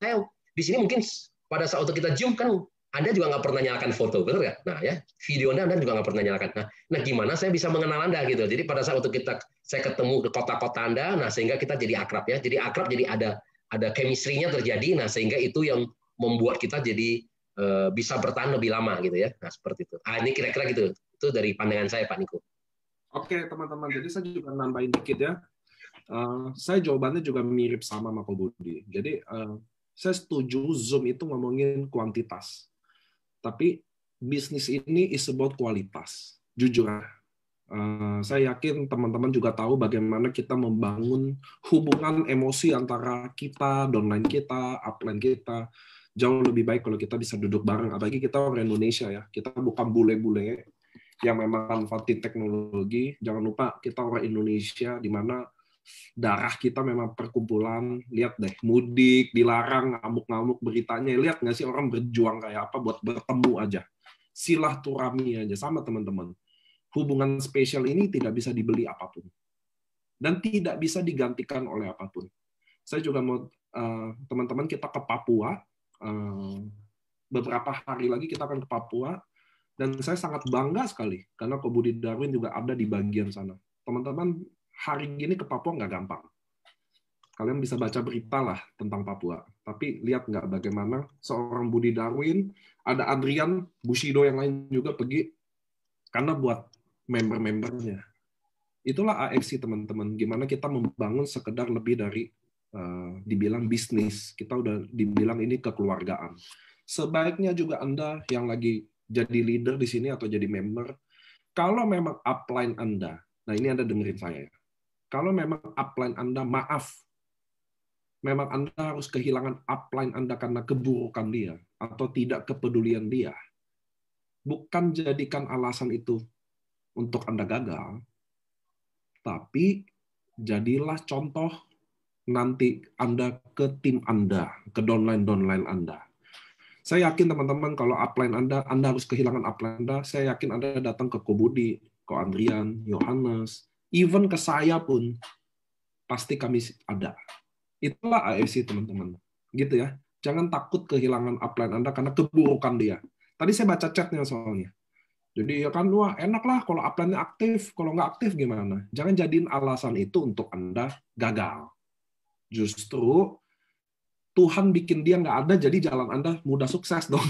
B: saya di sini mungkin pada saat kita Zoom kan Anda juga nggak pernah nyalakan foto, benar nggak? Nah ya, video Anda juga nggak pernah nyalakan. Nah gimana saya bisa mengenal Anda gitu? Jadi pada saat waktu saya ketemu ke kota-kota Anda, nah sehingga kita jadi akrab ya. Jadi akrab, jadi ada chemistry-nya terjadi. Nah sehingga itu yang membuat kita jadi bisa bertahan lebih lama gitu ya. Nah seperti itu. Ini kira-kira gitu. Itu dari pandangan saya Pak Niko.
A: Oke teman-teman, jadi saya juga nambahin dikit ya. Saya jawabannya juga mirip sama Ko Budi. Jadi saya setuju Zoom itu ngomongin kuantitas. Tapi bisnis ini is about kualitas. Jujur, saya yakin teman-teman juga tahu bagaimana kita membangun hubungan emosi antara kita, downline kita, upline kita. Jauh lebih baik kalau kita bisa duduk bareng. Apalagi kita orang Indonesia ya. Kita bukan bule-bule yang memang manfaatin teknologi. Jangan lupa kita orang Indonesia di mana darah kita memang perkumpulan. Lihat deh, mudik, dilarang, ngamuk-ngamuk beritanya. Lihat nggak sih orang berjuang kayak apa buat bertemu aja. Silaturahmi aja sama teman-teman. hubungan spesial ini tidak bisa dibeli apapun dan tidak bisa digantikan oleh apapun. Saya juga mau teman-teman kita ke Papua, beberapa hari lagi kita akan ke Papua, dan saya sangat bangga sekali karena Ko Budi Darwin juga ada di bagian sana. Teman-teman, hari ini ke Papua nggak gampang. Kalian bisa baca berita lah tentang Papua. Tapi lihat nggak bagaimana seorang Budi Darwin, ada Adrian, Bushido yang lain juga pergi karena buat member-membernya. Itulah AFC teman-teman. Gimana kita membangun sekedar lebih dari dibilang bisnis. Kita udah dibilang ini kekeluargaan. Sebaiknya juga Anda yang lagi jadi leader di sini atau jadi member, kalau memang upline Anda, nah ini Anda dengerin saya ya. Kalau memang upline Anda maaf, memang Anda harus kehilangan upline Anda karena keburukan dia atau tidak kepedulian dia. Bukan jadikan alasan itu untuk Anda gagal, tapi jadilah contoh nanti Anda ke tim Anda, ke downline Anda. Saya yakin teman-teman kalau upline Anda harus kehilangan upline Anda, saya yakin Anda datang ke Ko Budi, Ko Andrian, Yohanes, even ke saya pun, pasti kami ada. Itulah AFC teman-teman, gitu ya. Jangan takut kehilangan upline Anda karena keburukan dia. Tadi saya baca chatnya soalnya. Jadi ya kan, wah enak lah kalau upline-nya aktif, kalau nggak aktif gimana? Jangan jadiin alasan itu untuk Anda gagal. Justru Tuhan bikin dia nggak ada, jadi jalan Anda mudah sukses dong.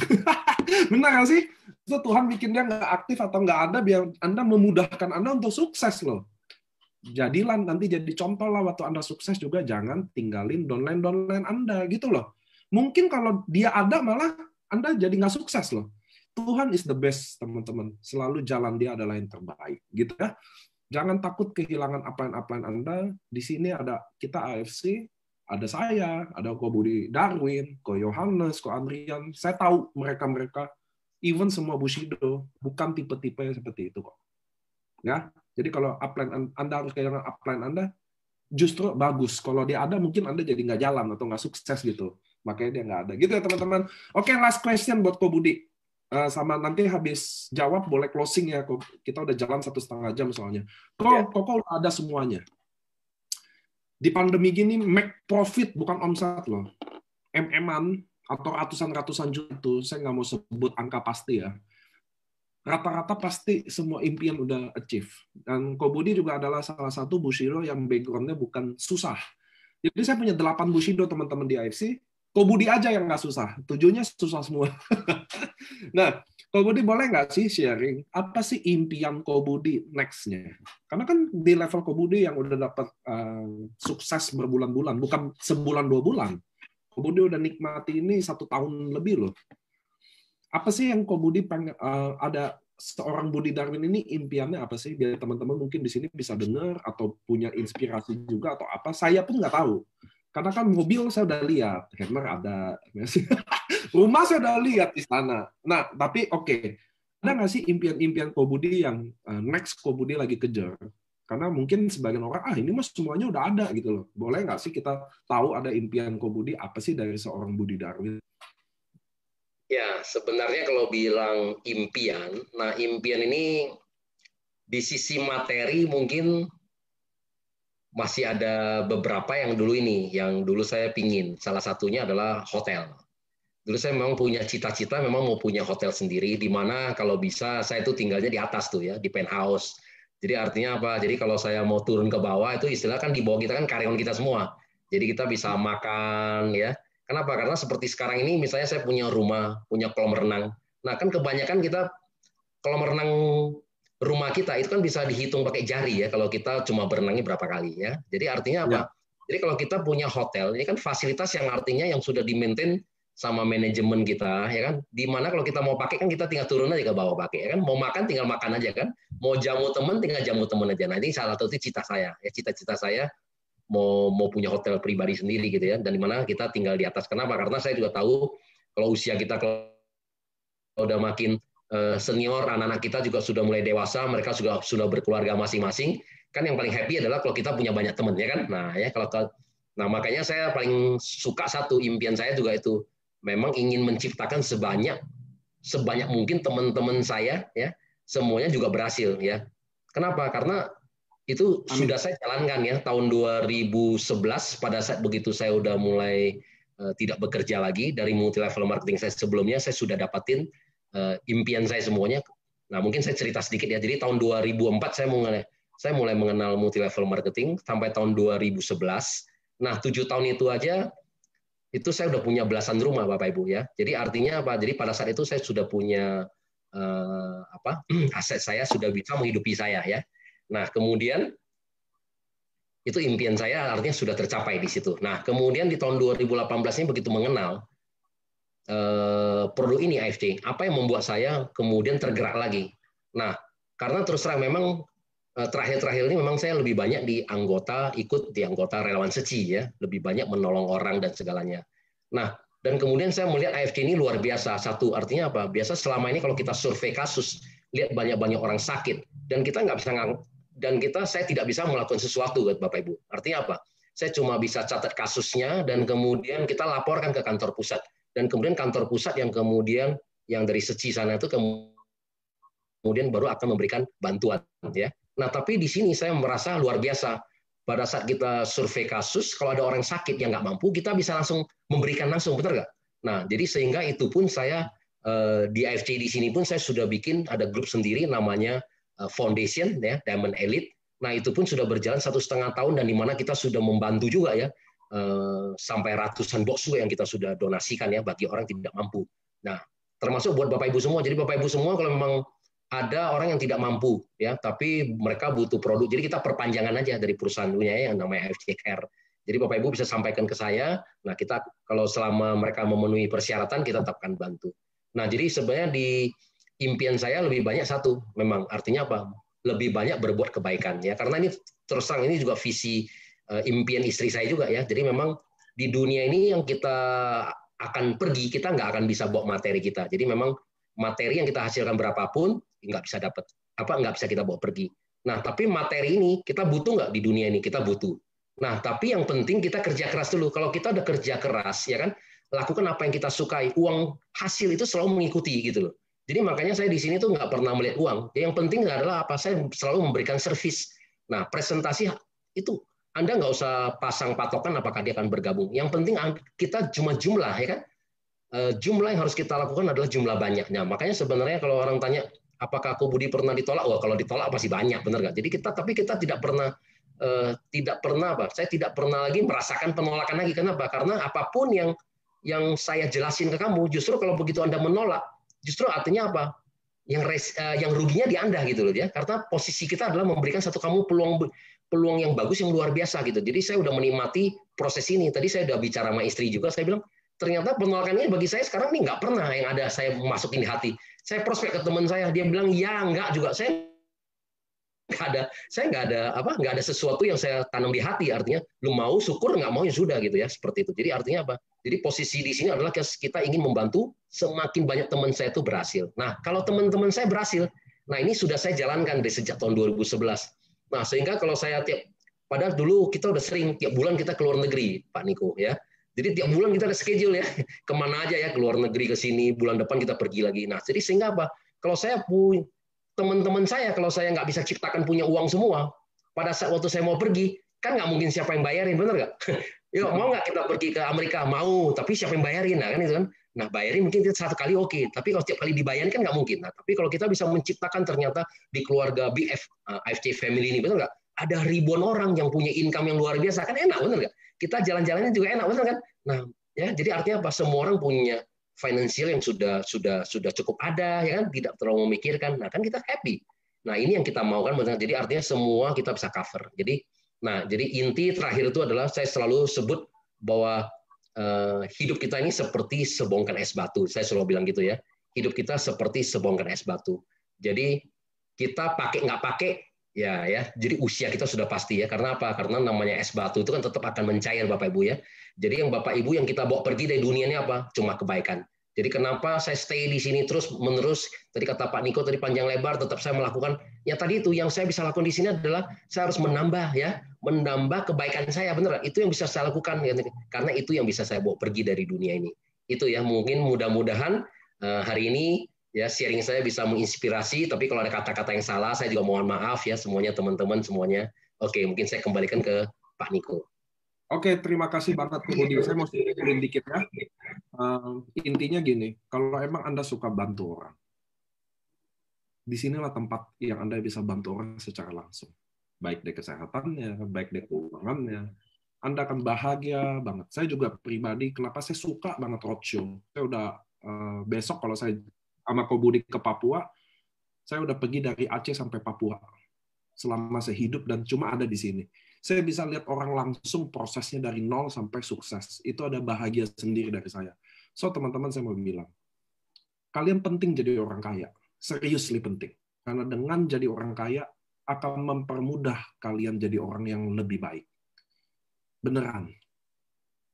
A: Benar nggak sih? Justru Tuhan bikin dia nggak aktif atau nggak ada, biar Anda memudahkan Anda untuk sukses loh. Jadilah nanti jadi contoh lah waktu Anda sukses juga, jangan tinggalin downline Anda gitu loh. Mungkin kalau dia ada malah Anda jadi nggak sukses loh. Tuhan is the best teman-teman. Selalu jalan dia adalah yang terbaik gitu ya. Jangan takut kehilangan upline Anda. Di sini ada kita AFC, ada saya, ada Ko Budi Darwin, Ko Yohanes, Ko Andrian. Saya tahu mereka-mereka, even semua Bushido, bukan tipe-tipe seperti itu kok. Ya, jadi kalau upline Anda harus kehilangan upline Anda, justru bagus. Kalau dia ada, mungkin Anda jadi nggak jalan atau nggak sukses gitu. Makanya dia nggak ada. Gitu ya teman-teman. Oke, last question buat Ko Budi. Sama nanti habis jawab boleh closing ya. Kita udah jalan 1,5 jam soalnya. Kok ada semuanya. Di pandemi gini, make profit bukan omset loh. MM-an atau ratusan juta, saya nggak mau sebut angka pasti ya. Rata-rata pasti semua impian udah achieve. Dan Ko Budi juga adalah salah satu Bushido yang background-nya bukan susah. Jadi saya punya 8 Bushido teman-teman di AFC. Ko Budi aja yang nggak susah. 7-nya susah semua. Nah, Ko Budi boleh nggak sih sharing, apa sih impian Ko Budi next-nya? Karena kan di level Ko Budi yang udah dapat sukses berbulan-bulan, bukan sebulan 2 bulan. Ko Budi udah nikmati ini 1 tahun lebih loh. Apa sih yang Ko Budi pengen, ada seorang Budi Darwin ini impiannya apa sih? Biar teman-teman mungkin di sini bisa dengar atau punya inspirasi juga atau apa. Saya pun nggak tahu. Karena kan mobil saya udah lihat, Hammer ada, rumah saya udah lihat di sana. Nah, tapi oke. Ada nggak sih impian-impian Ko Budi yang next Ko Budi lagi kejar? Karena mungkin sebagian orang, ini mas semuanya udah ada gitu loh. Boleh nggak sih kita tahu ada impian Ko Budi apa sih dari seorang Budi Darwin?
B: Ya, sebenarnya kalau bilang impian, nah impian ini di sisi materi mungkin masih ada beberapa yang dulu saya pingin. Salah satunya adalah hotel. Dulu saya memang punya cita-cita, memang mau punya hotel sendiri, di mana kalau bisa saya itu tinggalnya di atas tuh ya, di penthouse. Jadi artinya apa? Jadi kalau saya mau turun ke bawah itu istilah kan di bawah kita kan karyawan kita semua. Jadi kita bisa makan ya. Kenapa? Karena seperti sekarang ini misalnya saya punya rumah, punya kolam renang. Nah kan kebanyakan kita kolam renang rumah kita itu kan bisa dihitung pakai jari ya kalau kita cuma berenangnya berapa kali ya. Jadi artinya apa? Jadi kalau kita punya hotel, ini kan fasilitas yang artinya yang sudah di-maintain sama manajemen kita ya kan. Di mana kalau kita mau pakai kan kita tinggal turun aja ke bawah pakai ya kan. Mau makan tinggal makan aja kan. Mau jamu teman tinggal jamu teman aja. Nah, ini salah satu cita saya. Ya cita-cita saya mau punya hotel pribadi sendiri gitu ya. Dan di mana kita tinggal di atas. Kenapa? Karena saya juga tahu kalau usia kita kalau udah makin senior, anak-anak kita juga sudah mulai dewasa, mereka juga sudah berkeluarga masing-masing. Kan yang paling happy adalah kalau kita punya banyak teman ya kan. Nah makanya saya paling suka satu impian saya juga itu memang ingin menciptakan sebanyak mungkin teman-teman saya ya semuanya juga berhasil ya. Kenapa? Karena itu sudah saya jalankan ya tahun 2011 pada saat begitu saya udah mulai tidak bekerja lagi dari multi level marketing saya sebelumnya, saya sudah dapatin impian saya semuanya. Nah, mungkin saya cerita sedikit ya. Jadi tahun 2004 saya mulai mengenal multi level marketing sampai tahun 2011. Nah, 7 tahun itu aja itu saya udah punya belasan rumah Bapak Ibu ya. Jadi artinya apa? Jadi pada saat itu saya sudah punya aset, saya sudah bisa menghidupi saya ya. Nah, kemudian itu impian saya artinya sudah tercapai di situ. Nah, kemudian di tahun 2018 ini begitu mengenal produk ini AFC, apa yang membuat saya kemudian tergerak lagi? Nah, karena terus terang memang terakhir-terakhir ini memang saya lebih banyak ikut di anggota relawan Seci ya, lebih banyak menolong orang dan segalanya. Nah, dan kemudian saya melihat AFC ini luar biasa. Satu, artinya apa? Biasa selama ini kalau kita survei kasus, lihat banyak-banyak orang sakit dan kita nggak bisa saya tidak bisa melakukan sesuatu buat Bapak Ibu. Artinya apa? Saya cuma bisa catat kasusnya dan kemudian kita laporkan ke kantor pusat. Dan kemudian kantor pusat yang kemudian yang dari Seci sana itu kemudian baru akan memberikan bantuan ya. Nah, tapi di sini saya merasa luar biasa. Pada saat kita survei kasus, kalau ada orang sakit yang nggak mampu, kita bisa langsung memberikan langsung, benar nggak? Nah, jadi sehingga itu pun saya di AFC di sini pun saya sudah bikin ada grup sendiri namanya Foundation ya, Diamond Elite. Nah, itu pun sudah berjalan 1,5 tahun dan di mana kita sudah membantu juga ya sampai ratusan box juga yang kita sudah donasikan ya bagi orang yang tidak mampu. Nah, termasuk buat Bapak Ibu semua. Jadi Bapak Ibu semua kalau memang ada orang yang tidak mampu ya, tapi mereka butuh produk. Jadi kita perpanjangan aja dari perusahaan punya yang namanya AFC Care. Jadi Bapak Ibu bisa sampaikan ke saya. Nah, kita kalau selama mereka memenuhi persyaratan kita tetapkan bantu. Nah, jadi sebenarnya di impian saya lebih banyak satu, memang artinya apa? Lebih banyak berbuat kebaikan ya. Karena ini terus terang ini juga visi impian istri saya juga ya. Jadi memang di dunia ini yang kita akan pergi, kita nggak akan bisa bawa materi kita. Jadi memang materi yang kita hasilkan berapapun nggak bisa dapat nggak bisa kita bawa pergi. Nah, tapi materi ini kita butuh nggak di dunia ini? Kita butuh. Nah, tapi yang penting kita kerja keras dulu. Kalau kita udah kerja keras, ya kan, lakukan apa yang kita sukai. Uang hasil itu selalu mengikuti gitu loh. Jadi makanya saya di sini tuh nggak pernah melihat uang. Yang penting adalah apa? Saya selalu memberikan servis. Nah, presentasi itu Anda nggak usah pasang patokan apakah dia akan bergabung. Yang penting kita cuma jumlah, ya kan? Jumlah yang harus kita lakukan adalah jumlah banyaknya. Makanya sebenarnya kalau orang tanya apakah aku Budi pernah ditolak? Wah, kalau ditolak pasti banyak, benar nggak? Jadi kita tidak pernah saya tidak pernah lagi merasakan penolakan lagi. Kenapa? Karena apapun yang saya jelasin ke kamu, justru kalau begitu Anda menolak, justru artinya apa? Yang ruginya di Anda gitu loh ya. Karena posisi kita adalah memberikan satu kamu peluang yang bagus yang luar biasa gitu. Jadi saya udah menikmati proses ini. Tadi saya udah bicara sama istri juga, saya bilang ternyata penolakannya bagi saya sekarang ini nggak pernah yang ada saya masukin di hati. Saya prospek ke teman saya, dia bilang ya nggak juga. Saya nggak ada sesuatu yang saya tanam di hati. Artinya lu mau syukur, nggak mau ya sudah gitu ya, seperti itu. Jadi artinya apa? Jadi posisi di sini adalah kita ingin membantu semakin banyak teman saya itu berhasil. Nah, kalau teman-teman saya berhasil, nah ini sudah saya jalankan dari sejak tahun 2011. Nah, sehingga kalau saya padahal dulu kita udah sering tiap bulan kita keluar negeri, Pak Niko ya. Jadi tiap bulan kita ada schedule ya, kemana aja ya, keluar negeri ke sini, bulan depan kita pergi lagi. Nah, jadi sehingga apa? Kalau saya punya teman-teman saya, kalau saya nggak bisa ciptakan punya uang semua, pada saat waktu saya mau pergi, kan nggak mungkin siapa yang bayarin, benar nggak? Yuk, mau nggak kita pergi ke Amerika? Mau, tapi siapa yang bayarin? Nah, kan itu kan. Nah, bayarin mungkin kita satu kali oke, tapi kalau setiap kali dibayarin kan nggak mungkin. Nah, tapi kalau kita bisa menciptakan ternyata di keluarga AFC Family ini, benar nggak? Ada ribuan orang yang punya income yang luar biasa, kan enak, benar nggak? Kita jalan-jalannya juga enak, benar kan? Nah, ya, jadi artinya apa? Semua orang punya financial yang sudah cukup ada, ya kan, tidak terlalu memikirkan. Nah, kan kita happy. Nah, ini yang kita mau kan, benar. Jadi artinya semua kita bisa cover. Jadi inti terakhir itu adalah saya selalu sebut bahwa hidup kita ini seperti sebongkah es batu. Saya selalu bilang gitu ya. Hidup kita seperti sebongkah es batu. Jadi kita pakai nggak pakai ya. Jadi usia kita sudah pasti ya. Karena apa? Karena namanya es batu itu kan tetap akan mencair, Bapak Ibu ya. Jadi yang Bapak Ibu yang kita bawa pergi dari dunia ini apa? Cuma kebaikan. Jadi kenapa saya stay di sini terus menerus? Tadi kata Pak Niko tadi panjang lebar, tetap saya melakukan. Ya tadi itu yang saya bisa lakukan di sini adalah saya harus menambah kebaikan saya, benar. Itu yang bisa saya lakukan ya. Karena itu yang bisa saya bawa pergi dari dunia ini. Itu ya, mungkin mudah-mudahan hari ini Ya, sharing saya bisa menginspirasi, tapi kalau ada kata-kata yang salah, saya juga mohon maaf ya semuanya teman-teman semuanya. Oke, mungkin saya kembalikan ke Pak Niko.
A: Oke, terima kasih banget Ko Budi. Saya mau simpulin dikit ya. Intinya gini, kalau emang Anda suka bantu orang, disinilah tempat yang Anda bisa bantu orang secara langsung. Baik dari kesehatannya, baik dari keuangannya. Anda akan bahagia banget. Saya juga pribadi, kenapa saya suka banget roadshow. Saya udah besok kalau saya sama Ko Budi ke Papua, saya udah pergi dari Aceh sampai Papua selama saya hidup dan cuma ada di sini. Saya bisa lihat orang langsung prosesnya dari nol sampai sukses. Itu ada bahagia sendiri dari saya. So teman-teman saya mau bilang, kalian penting jadi orang kaya. Seriously penting. Karena dengan jadi orang kaya akan mempermudah kalian jadi orang yang lebih baik. Beneran.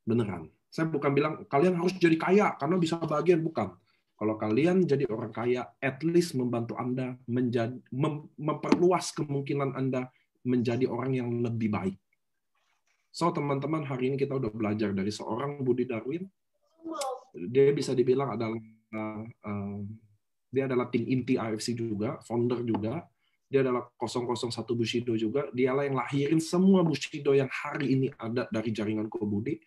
A: Beneran. Saya bukan bilang kalian harus jadi kaya karena bisa bahagian, bukan. Kalau kalian jadi orang kaya, at least membantu Anda memperluas kemungkinan Anda menjadi orang yang lebih baik. So, teman-teman, hari ini kita udah belajar dari seorang Budi Darwin. Dia bisa dibilang adalah dia adalah tim inti AFC juga, founder juga. Dia adalah 001 Bushido juga. Dialah yang lahirin semua Bushido yang hari ini ada dari jaringan Ko Budi.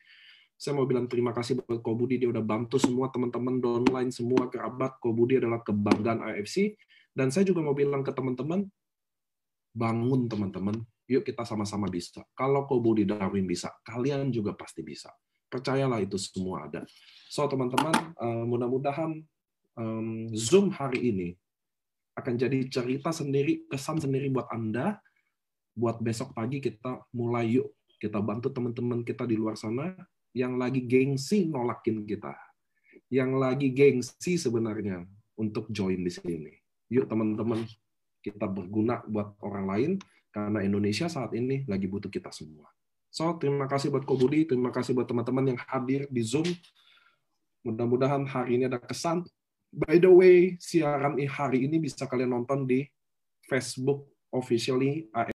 A: Saya mau bilang terima kasih buat Ko Budi, dia udah bantu semua teman-teman downline, semua kerabat. Ko Budi adalah kebanggaan AFC. Dan saya juga mau bilang ke teman-teman, bangun teman-teman, yuk kita sama-sama bisa. Kalau Ko Budi Darwin bisa, kalian juga pasti bisa. Percayalah itu semua ada. So teman-teman, mudah-mudahan Zoom hari ini akan jadi cerita sendiri, kesan sendiri buat Anda. Buat besok pagi kita mulai yuk, kita bantu teman-teman kita di luar sana yang lagi gengsi nolakin kita, yang lagi gengsi sebenarnya untuk join di sini. Yuk teman-teman, kita berguna buat orang lain, karena Indonesia saat ini lagi butuh kita semua. So, terima kasih buat Ko Budi, terima kasih buat teman-teman yang hadir di Zoom. Mudah-mudahan hari ini ada kesan. By the way, siaran hari ini bisa kalian nonton di Facebook officially